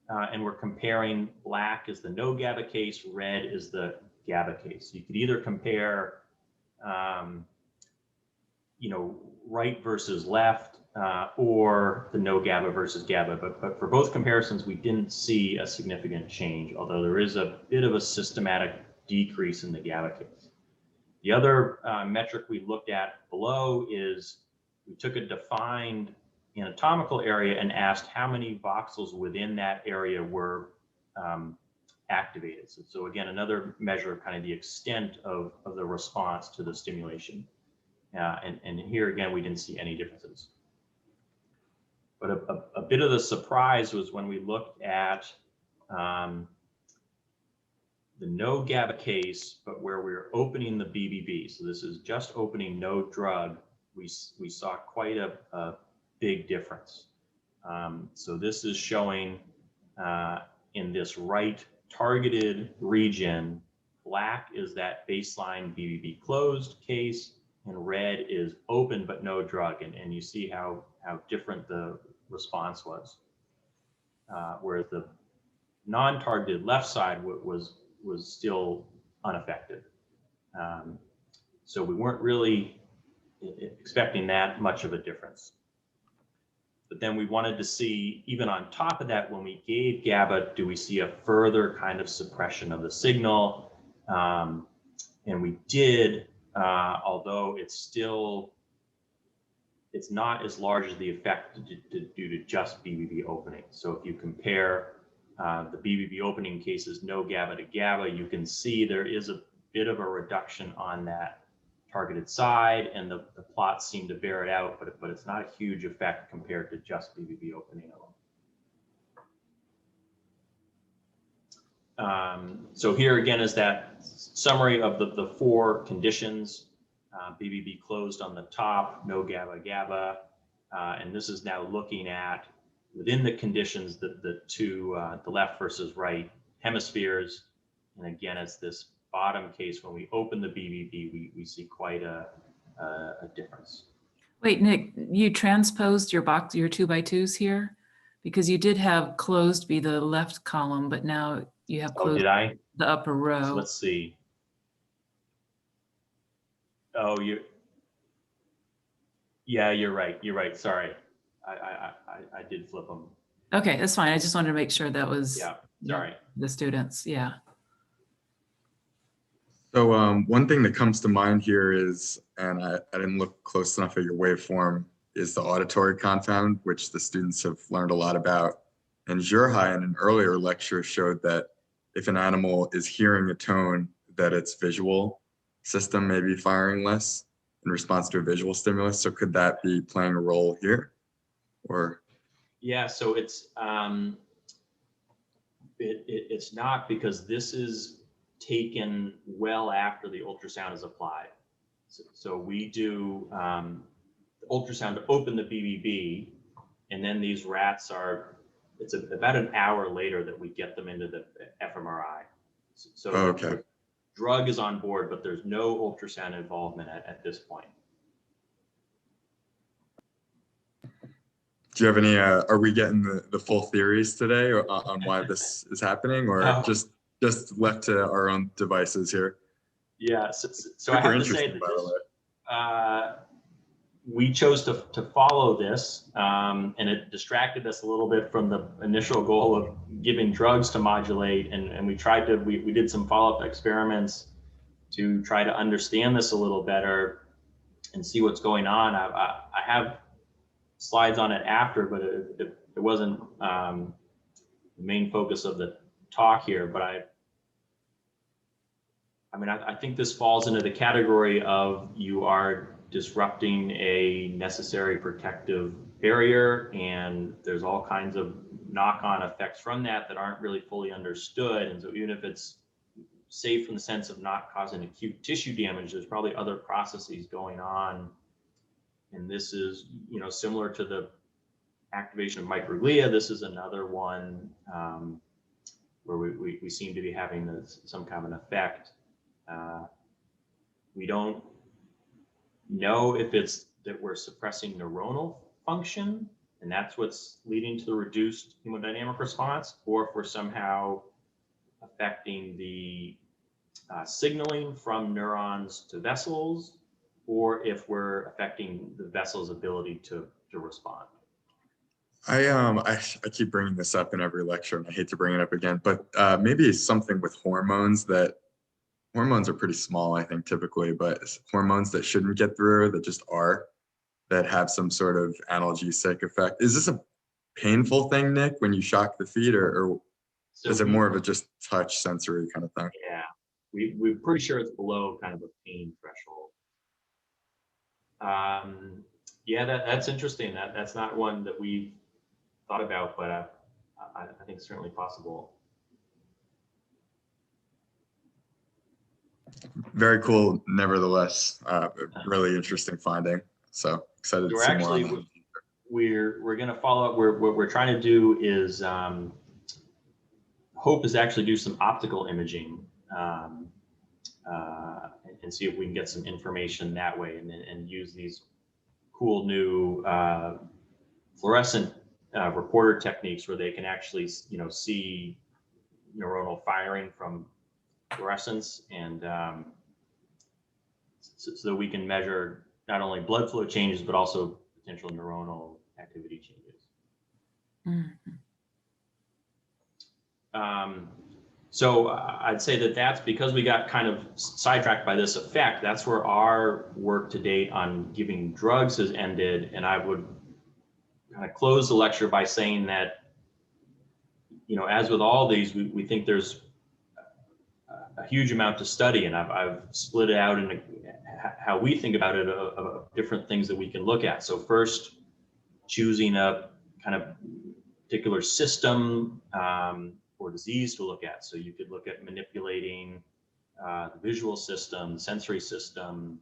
[SPEAKER 2] And we're comparing black is the no GABA case, red is the GABA case. You could either compare, right versus left, or the no GABA versus GABA. But for both comparisons, we didn't see a significant change, although there is a bit of a systematic decrease in the GABA case. The other metric we looked at below is we took a defined anatomical area and asked how many voxels within that area were activated. So again, another measure of kind of the extent of the response to the stimulation. And here again, we didn't see any differences. But a bit of the surprise was when we looked at the no GABA case, but where we were opening the BBB. So this is just opening no drug. We saw quite a big difference. So this is showing in this right targeted region, black is that baseline BBB closed case, and red is open but no drug. And you see how different the response was. Whereas the non-targeted left side was still unaffected. So we weren't really expecting that much of a difference. But then we wanted to see, even on top of that, when we gave GABA, do we see a further kind of suppression of the signal? And we did, although it's not as large as the effect due to just BBB opening. So if you compare the BBB opening cases, no GABA to GABA, you can see there is a bit of a reduction on that targeted side, and the plots seem to bear it out, but it's not a huge effect compared to just BBB opening alone. So here again is that summary of the four conditions. BBB closed on the top, no GABA, GABA, and this is now looking at within the conditions the two the left versus right hemispheres, and again it's this bottom case when we open the BBB we see quite a difference.
[SPEAKER 1] Wait, Nick, you transposed your 2x2s here because you did have closed be the left column, but now you have closed
[SPEAKER 2] did I?
[SPEAKER 1] the upper row.
[SPEAKER 2] So let's see. Oh, yeah, you're right. You're right. Sorry, I did flip them.
[SPEAKER 1] Okay, that's fine. I just wanted to make sure that was
[SPEAKER 2] Sorry.
[SPEAKER 1] The students. Yeah.
[SPEAKER 3] So one thing that comes to mind here is, and I didn't look close enough at your waveform, is the auditory confound, which the students have learned a lot about. And Zhurhai in an earlier lecture showed that if an animal is hearing a tone, that its visual system may be firing less in response to a visual stimulus. So could that be playing a role here? Or
[SPEAKER 2] Yeah, so it's it's not, because this is taken well after the ultrasound is applied. So we do the ultrasound to open the BBB, and then these rats it's about an hour later that we get them into the fMRI. So
[SPEAKER 3] okay.
[SPEAKER 2] the drug is on board, but there's no ultrasound involvement at this point.
[SPEAKER 3] Do you have any, are we getting the full theories today on why this is happening, or just left to our own devices here?
[SPEAKER 2] Yeah, so I have to say that we chose to follow this, and it distracted us a little bit from the initial goal of giving drugs to modulate, and we did some follow-up experiments to try to understand this a little better and see what's going on. I have slides on it after, but it wasn't the main focus of the talk here, but I mean, I think this falls into the category of you are disrupting a necessary protective barrier, and there's all kinds of knock-on effects from that that aren't really fully understood. And so even if it's safe in the sense of not causing acute tissue damage, there's probably other processes going on. And this is, you know, similar to the activation of microglia. This is another one where we seem to be having some kind of an effect. We don't know if it's that we're suppressing neuronal function, and that's what's leading to the reduced hemodynamic response, or if we're somehow affecting the signaling from neurons to vessels, or if we're affecting the vessel's ability to respond.
[SPEAKER 3] I keep bringing this up in every lecture, and I hate to bring it up again, but maybe something with hormones hormones are pretty small, I think, typically, but hormones that shouldn't get through, that just are, that have some sort of analgesic effect. Is this a painful thing, Nick, when you shock the feet, or
[SPEAKER 2] So
[SPEAKER 3] is it more of a just touch sensory kind of thing?
[SPEAKER 2] Yeah, we're pretty sure it's below kind of a pain threshold. Yeah, that's interesting. That's not one that we've thought about, but I think it's certainly possible.
[SPEAKER 3] Very cool, nevertheless. Really interesting finding. So excited to
[SPEAKER 2] We're
[SPEAKER 3] see
[SPEAKER 2] actually
[SPEAKER 3] more on that.
[SPEAKER 2] we're going to follow up. What we're trying to do is hope is actually do some optical imaging and see if we can get some information that way, and use these cool new fluorescent reporter techniques where they can actually, you know, see neuronal firing from fluorescence, and so that we can measure not only blood flow changes but also potential neuronal activity changes.
[SPEAKER 1] Mhm.
[SPEAKER 2] So I'd say that that's because we got kind of sidetracked by this effect. That's where our work to date on giving drugs has ended. And I would kind of close the lecture by saying that, you know, as with all these, we think there's a huge amount to study, and I've split it out into how we think about it of different things that we can look at. So first, choosing a kind of particular system or disease to look at. So you could look at manipulating the visual system, the sensory system,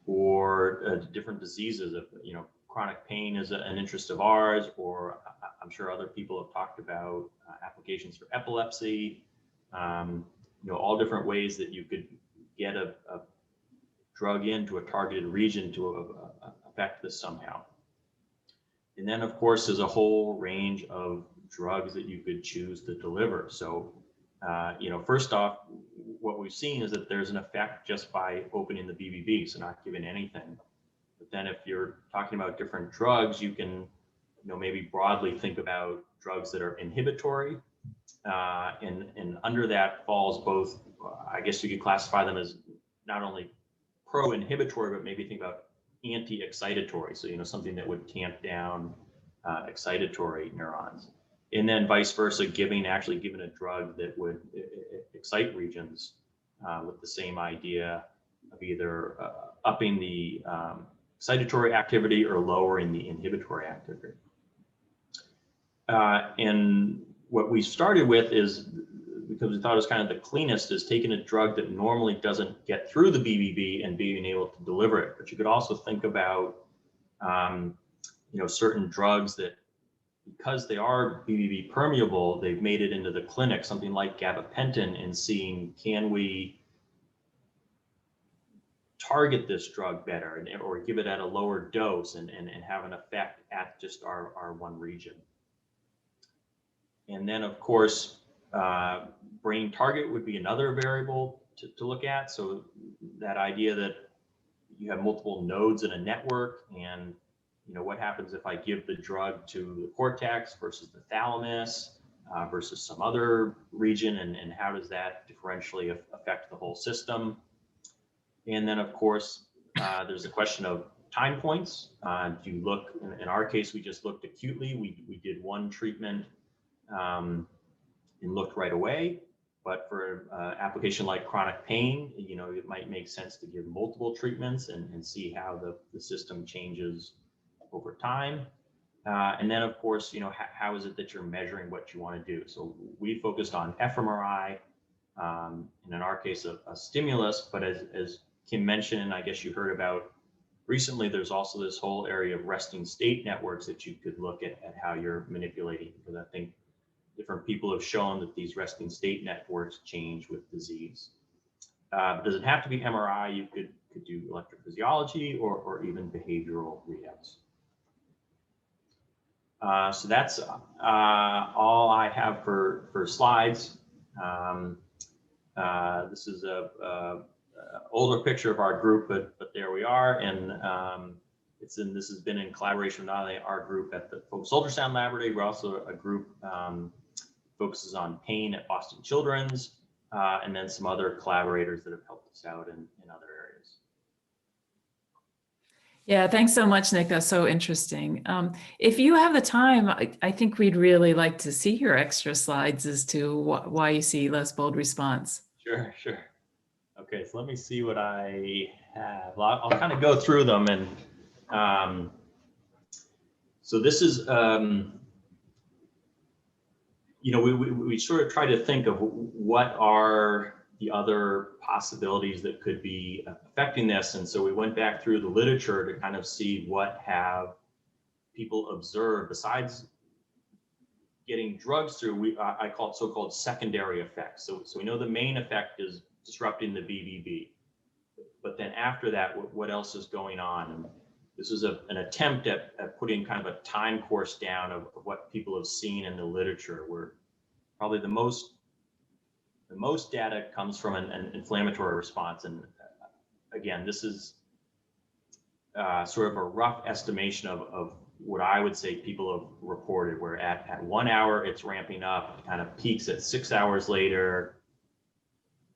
[SPEAKER 2] or different diseases. Of, you know, chronic pain is an interest of ours, or I'm sure other people have talked about applications for epilepsy. You know, all different ways that you could get a drug into a targeted region to affect this somehow. And then, of course, there's a whole range of drugs that you could choose to deliver. So, you know, first off, what we've seen is that there's an effect just by opening the BBB, so not giving anything. But then if you're talking about different drugs, you can, you know, maybe broadly think about drugs that are inhibitory. And under that falls both, I guess you could classify them as not only pro-inhibitory, but maybe think about anti-excitatory. So, you know, something that would tamp down excitatory neurons. And then vice versa, actually giving a drug that would excite regions with the same idea of either upping the excitatory activity or lowering the inhibitory activity. And what we started with is, because we thought it was kind of the cleanest, is taking a drug that normally doesn't get through the BBB and being able to deliver it. But you could also think about, you know, certain drugs that, because they are BBB permeable, they've made it into the clinic, something like gabapentin, and seeing, can we target this drug better, or give it at a lower dose and have an effect at just our one region. And then, of course, brain target would be another variable to look at. So that idea that you have multiple nodes in a network, and, you know, what happens if I give the drug to the cortex versus the thalamus versus some other region, and how does that differentially affect the whole system? And then, of course, there's a question of time points. Do you look, in our case, we just looked acutely. We did one treatment and looked right away. But for application like chronic pain, you know, it might make sense to give multiple treatments and see how the system changes over time. And then, of course, you know, how is it that you're measuring what you want to do? So we focused on fMRI, and in our case, a stimulus. But as Kim mentioned, and I guess you heard about recently, there's also this whole area of resting state networks that you could look at how you're manipulating, because I think different people have shown that these resting state networks change with disease. But does it have to be MRI? You could do electrophysiology or even behavioral readouts. So that's all I have for slides. This is a older picture of our group, but there we are, and this has been in collaboration with not only our group at the Focus Ultrasound Laboratory, but also a group focuses on pain at Boston Children's, and then some other collaborators that have helped us out in other areas.
[SPEAKER 1] Yeah, thanks so much, Nick. That's so interesting. If you have the time, I think we'd really like to see your extra slides as to why you see less bold response.
[SPEAKER 2] Sure, sure. Okay, so let me see what I have. Well, I'll kind of go through them, and so this is, you know, we sort of try to think of what are the other possibilities that could be affecting this. And so we went back through the literature to kind of see what have people observed besides getting drugs through. I call it so-called secondary effects. So we know the main effect is disrupting the BBB, but then after that, what else is going on? And this is an attempt at putting kind of a time course down of what people have seen in the literature, where probably the most data comes from an inflammatory response. And again, this is sort of a rough estimation of what I would say people have reported, where at 1 hour, it's ramping up, kind of peaks at 6 hours later,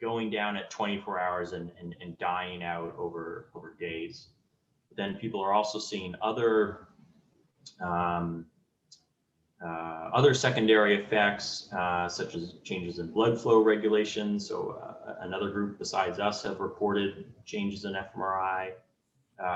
[SPEAKER 2] going down at 24 hours and dying out over days. Then people are also seeing other secondary effects, such as changes in blood flow regulation. So another group besides us have reported changes in fMRI.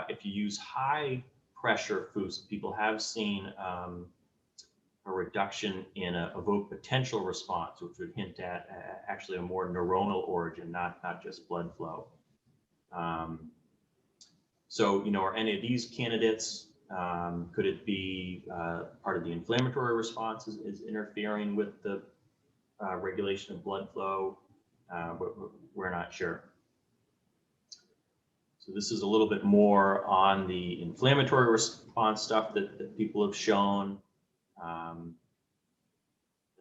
[SPEAKER 2] If you use high pressure foods, people have seen a reduction in a evoked potential response, which would hint at actually a more neuronal origin, not just blood flow. So, you know, are any of these candidates, could it be part of the inflammatory response is interfering with the regulation of blood flow? We're not sure. So this is a little bit more on the inflammatory response stuff that people have shown. I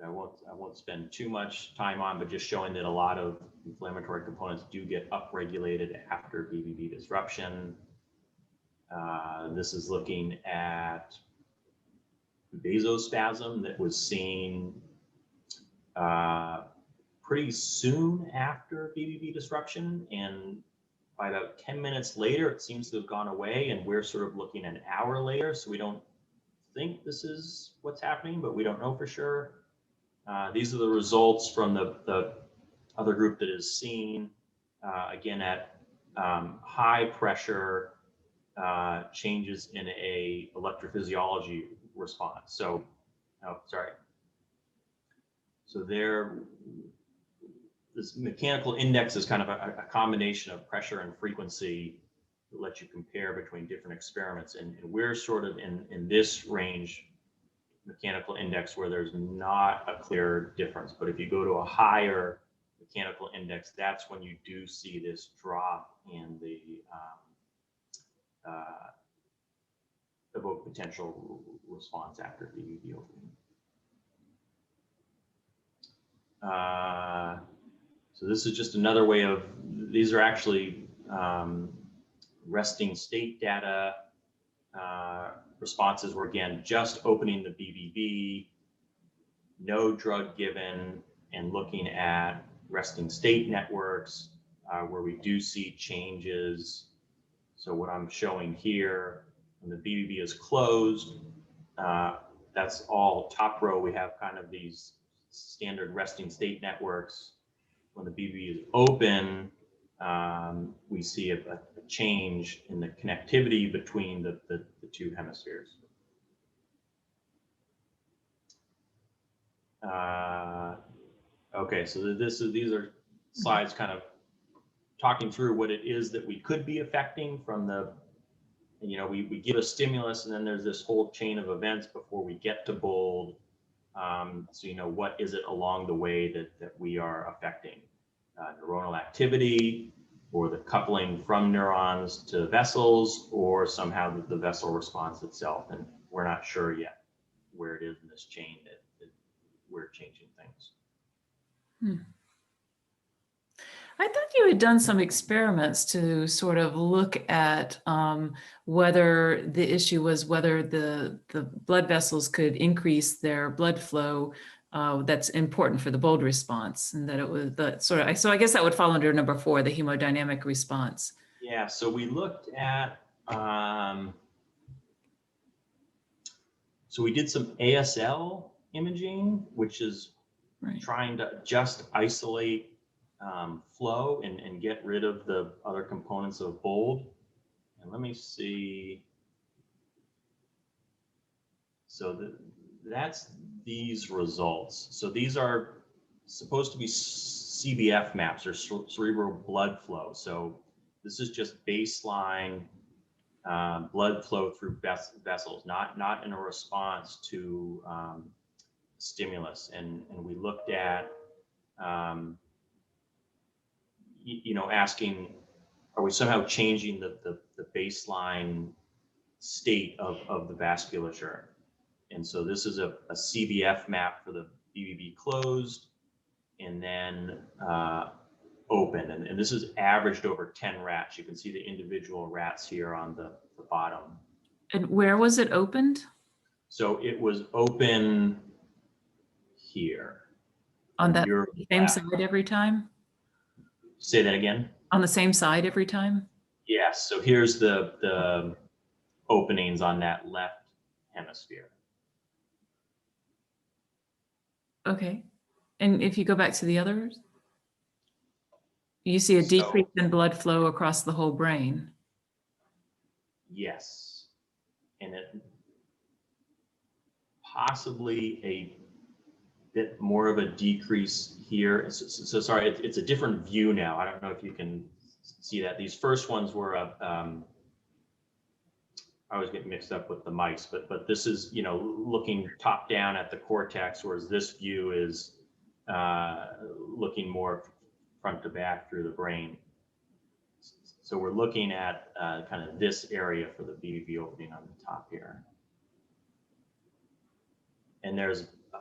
[SPEAKER 2] won't spend too much time on, but just showing that a lot of inflammatory components do get upregulated after BBB disruption. This is looking at vasospasm that was seen pretty soon after BBB disruption, and by about 10 minutes later, it seems to have gone away, and we're sort of looking an hour later, so we don't think this is what's happening, but we don't know for sure. These are the results from the other group that is seen, again, at high pressure changes in a electrophysiology response. So, So this mechanical index is kind of a combination of pressure and frequency that lets you compare between different experiments. And we're sort of in this range mechanical index where there's not a clear difference. But if you go to a higher mechanical index, that's when you do see this drop in the evoked potential response after BBB opening. So this is just another way of, these are actually resting state data responses where, again, just opening the BBB, no drug given, and looking at resting state networks where we do see changes. So what I'm showing here, when the BBB is closed, that's all top row. We have kind of these standard resting state networks. when the BBB is open, we see a change in the connectivity between the two hemispheres. Okay, so these are slides kind of talking through what it is that we could be affecting from the, you know, we give a stimulus and then there's this whole chain of events before we get to bold. So, you know, what is it along the way that we are affecting? Neuronal activity, or the coupling from neurons to vessels, or somehow the vessel response itself. And we're not sure yet where it is in this chain that we're changing things.
[SPEAKER 1] I thought you had done some experiments to sort of look at whether the issue was whether the blood vessels could increase their blood flow that's important for the bold response, and that it was the sort of, so I guess that would fall under number 4, the hemodynamic response.
[SPEAKER 2] Yeah, so we looked at, so we did some ASL imaging, which is trying to just isolate flow and get rid of the other components of bold. And let me see. So that's these results. So these are supposed to be CBF maps, or cerebral blood flow. So this is just baseline blood flow through vessels, not in a response to stimulus. And we looked at, you know, asking, are we somehow changing the baseline state of the vasculature? And so this is a CBF map for the BBB closed and then open. And this is averaged over 10 rats. You can see the individual rats here on the bottom.
[SPEAKER 1] And where was it opened?
[SPEAKER 2] So it was open here.
[SPEAKER 1] On that same
[SPEAKER 2] left.
[SPEAKER 1] side every time?
[SPEAKER 2] Say that again?
[SPEAKER 1] On the same side every time?
[SPEAKER 2] Yes. So here's the openings on that left hemisphere.
[SPEAKER 1] Okay. And if you go back to the others, you see a decrease in blood flow across the whole brain.
[SPEAKER 2] Yes. And it possibly a bit more of a decrease here. So sorry, it's a different view now. I don't know if you can see that. These first ones were I always get mixed up with the mice, but this is, you know, looking top down at the cortex, whereas this view is looking more front to back through the brain. So we're looking at kind of this area for the BBB opening on the top here. And there's a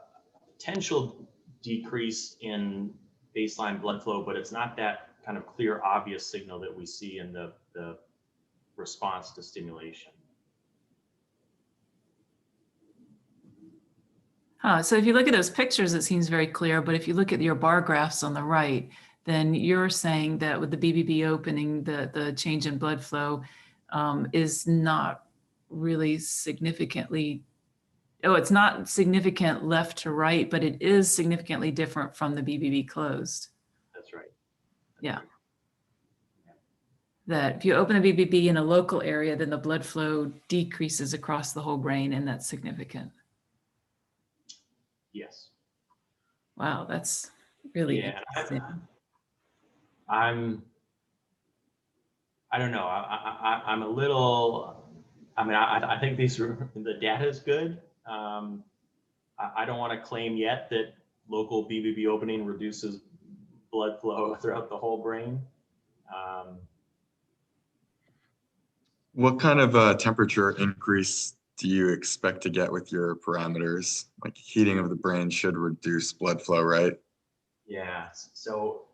[SPEAKER 2] potential decrease in baseline blood flow, but it's not that kind of clear, obvious signal that we see in the response to stimulation.
[SPEAKER 1] So if you look at those pictures, it seems very clear, but if you look at your bar graphs on the right, then you're saying that with the BBB opening, the change in blood flow is not really significantly, it's not significant left to right, but it is significantly different from the BBB closed.
[SPEAKER 2] That's right.
[SPEAKER 1] Yeah. That if you open the BBB in a local area, then the blood flow decreases across the whole brain, and that's significant.
[SPEAKER 2] Yes.
[SPEAKER 1] Wow, that's really interesting.
[SPEAKER 2] I don't know. I'm a little, I mean, I think the data is good. I don't want to claim yet that local BBB opening reduces blood flow throughout the whole brain.
[SPEAKER 3] What kind of temperature increase do you expect to get with your parameters? Like heating of the brain should reduce blood flow, right?
[SPEAKER 2] Yeah, so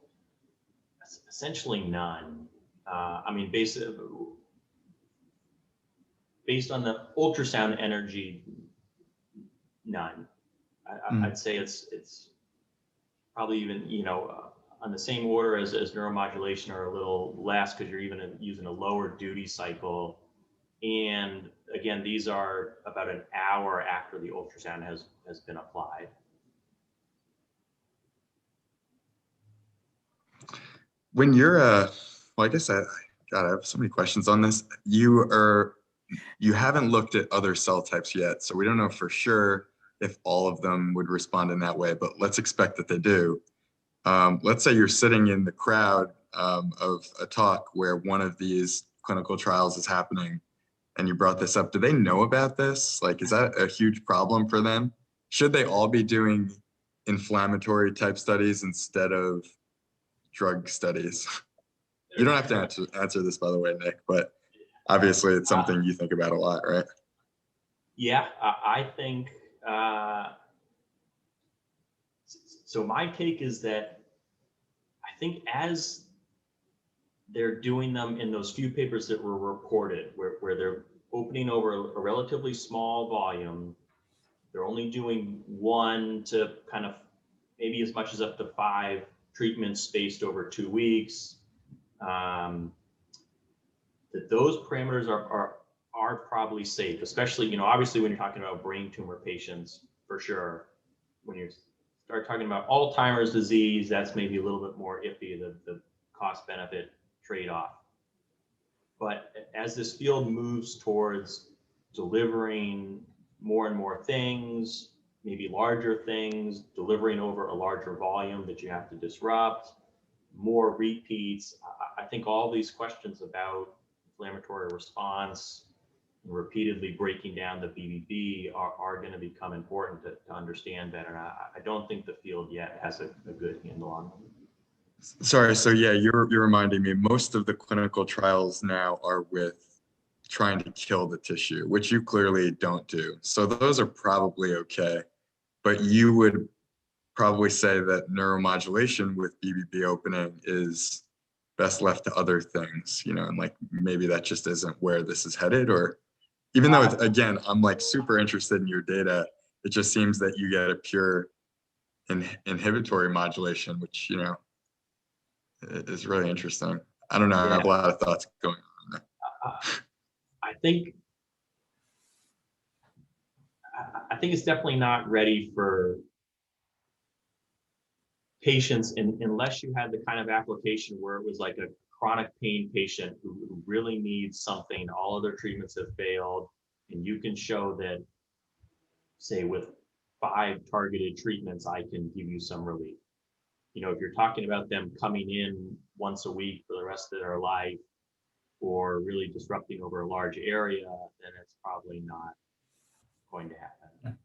[SPEAKER 2] essentially none. I mean, based on the ultrasound energy, none. I'd say it's probably even, you know, on the same order as neuromodulation, or a little less, because you're even using a lower duty cycle. And again, these are about an hour after the ultrasound has been applied.
[SPEAKER 3] When you're well, I guess God, I have so many questions on this. You haven't looked at other cell types yet, so we don't know for sure if all of them would respond in that way, but let's expect that they do. Let's say you're sitting in the crowd of a talk where one of these clinical trials is happening, and you brought this up. Do they know about this? Like, is that a huge problem for them? Should they all be doing inflammatory type studies instead of drug studies? You don't have to answer this, by the way, Nick, but obviously it's something you think about a lot, right?
[SPEAKER 2] Yeah, I think, so my take is that I think as they're doing them in those few papers that were reported, where they're opening over a relatively small volume, they're only doing 1 to kind of maybe as much as up to 5 treatments spaced over 2 weeks, that those parameters are probably safe, especially, you know, obviously when you're talking about brain tumor patients, for sure. When you start talking about Alzheimer's disease, that's maybe a little bit more iffy, the cost benefit trade-off. But as this field moves towards delivering more and more things, maybe larger things, delivering over a larger volume that you have to disrupt, more repeats, I think all these questions about inflammatory response and repeatedly breaking down the BBB are going to become important to understand better. And I don't think the field yet has a good handle on them.
[SPEAKER 3] Sorry, so yeah, you're reminding me, most of the clinical trials now are with trying to kill the tissue, which you clearly don't do. So those are probably okay. But you would probably say that neuromodulation with BBB opening is best left to other things, you know, and like maybe that just isn't where this is headed. Or even though it's, again, I'm like super interested in your data, it just seems that you get a pure inhibitory modulation, which, you know, is really interesting. I don't know. I have a lot of thoughts going on there.
[SPEAKER 2] I think it's definitely not ready for patients unless you had the kind of application where it was like a chronic pain patient who really needs something, all other treatments have failed, and you can show that, say, with 5 targeted treatments, I can give you some relief. You know, if you're talking about them coming in once a week for the rest of their life, or really disrupting over a large area, then it's probably not going to happen.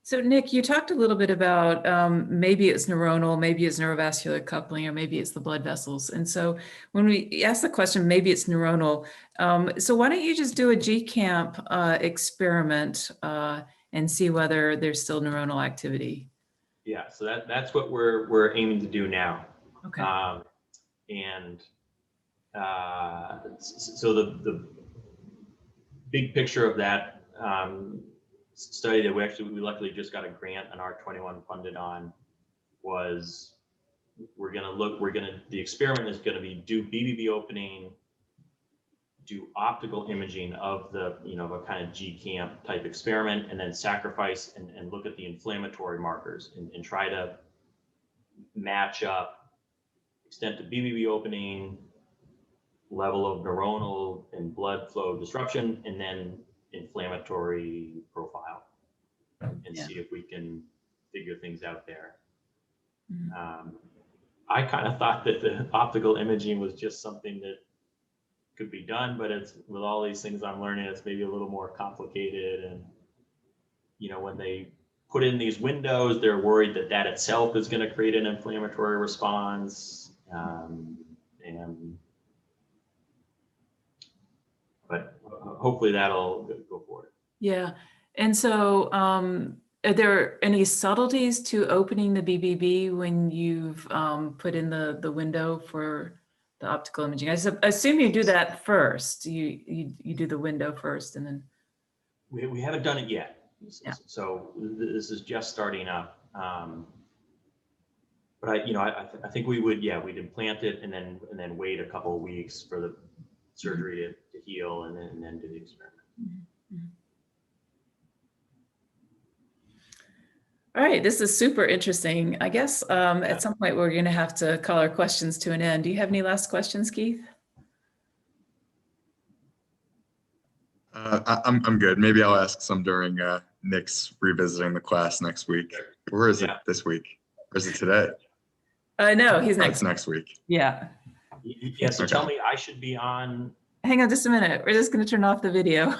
[SPEAKER 1] So Nick, you talked a little bit about maybe it's neuronal, maybe it's neurovascular coupling, or maybe it's the blood vessels. And so when we ask the question, maybe it's neuronal, so why don't you just do a GCamp experiment and see whether there's still neuronal activity?
[SPEAKER 2] Yeah, so that's what we're aiming to do now.
[SPEAKER 1] Okay.
[SPEAKER 2] So the big picture of that study that we luckily just got a grant on R21 funded on was the experiment is going to be do BBB opening, do optical imaging of the, you know, a kind of GCamp type experiment, and then sacrifice and look at the inflammatory markers and try to match up extent of BBB opening, level of neuronal and blood flow disruption, and then inflammatory profile, and see if we can figure things out there. I kind of thought that the optical imaging was just something that could be done, but it's, with all these things I'm learning, it's maybe a little more complicated. And, you know, when they put in these windows, they're worried that that itself is going to create an inflammatory response. But hopefully that'll go forward.
[SPEAKER 1] Yeah. And so are there any subtleties to opening the BBB when you've put in the window for the optical imaging? I assume you do that first. You do the window first, and then
[SPEAKER 2] we haven't done it yet.
[SPEAKER 1] Yeah.
[SPEAKER 2] So this is just starting up. But I think we'd implant it and then wait a couple of weeks for the surgery to heal, and then do the experiment.
[SPEAKER 1] All right, this is super interesting. I guess at some point we're going to have to call our questions to an end. Do you have any last questions, Keith?
[SPEAKER 3] I'm good. Maybe I'll ask some during Nick's revisiting the class next week. Or is it this week? Or is it today?
[SPEAKER 1] No, he's
[SPEAKER 3] It's next week.
[SPEAKER 1] Yeah.
[SPEAKER 2] Yeah, so tell me, I should be on.
[SPEAKER 1] Hang on just a minute. We're just going to turn off the video.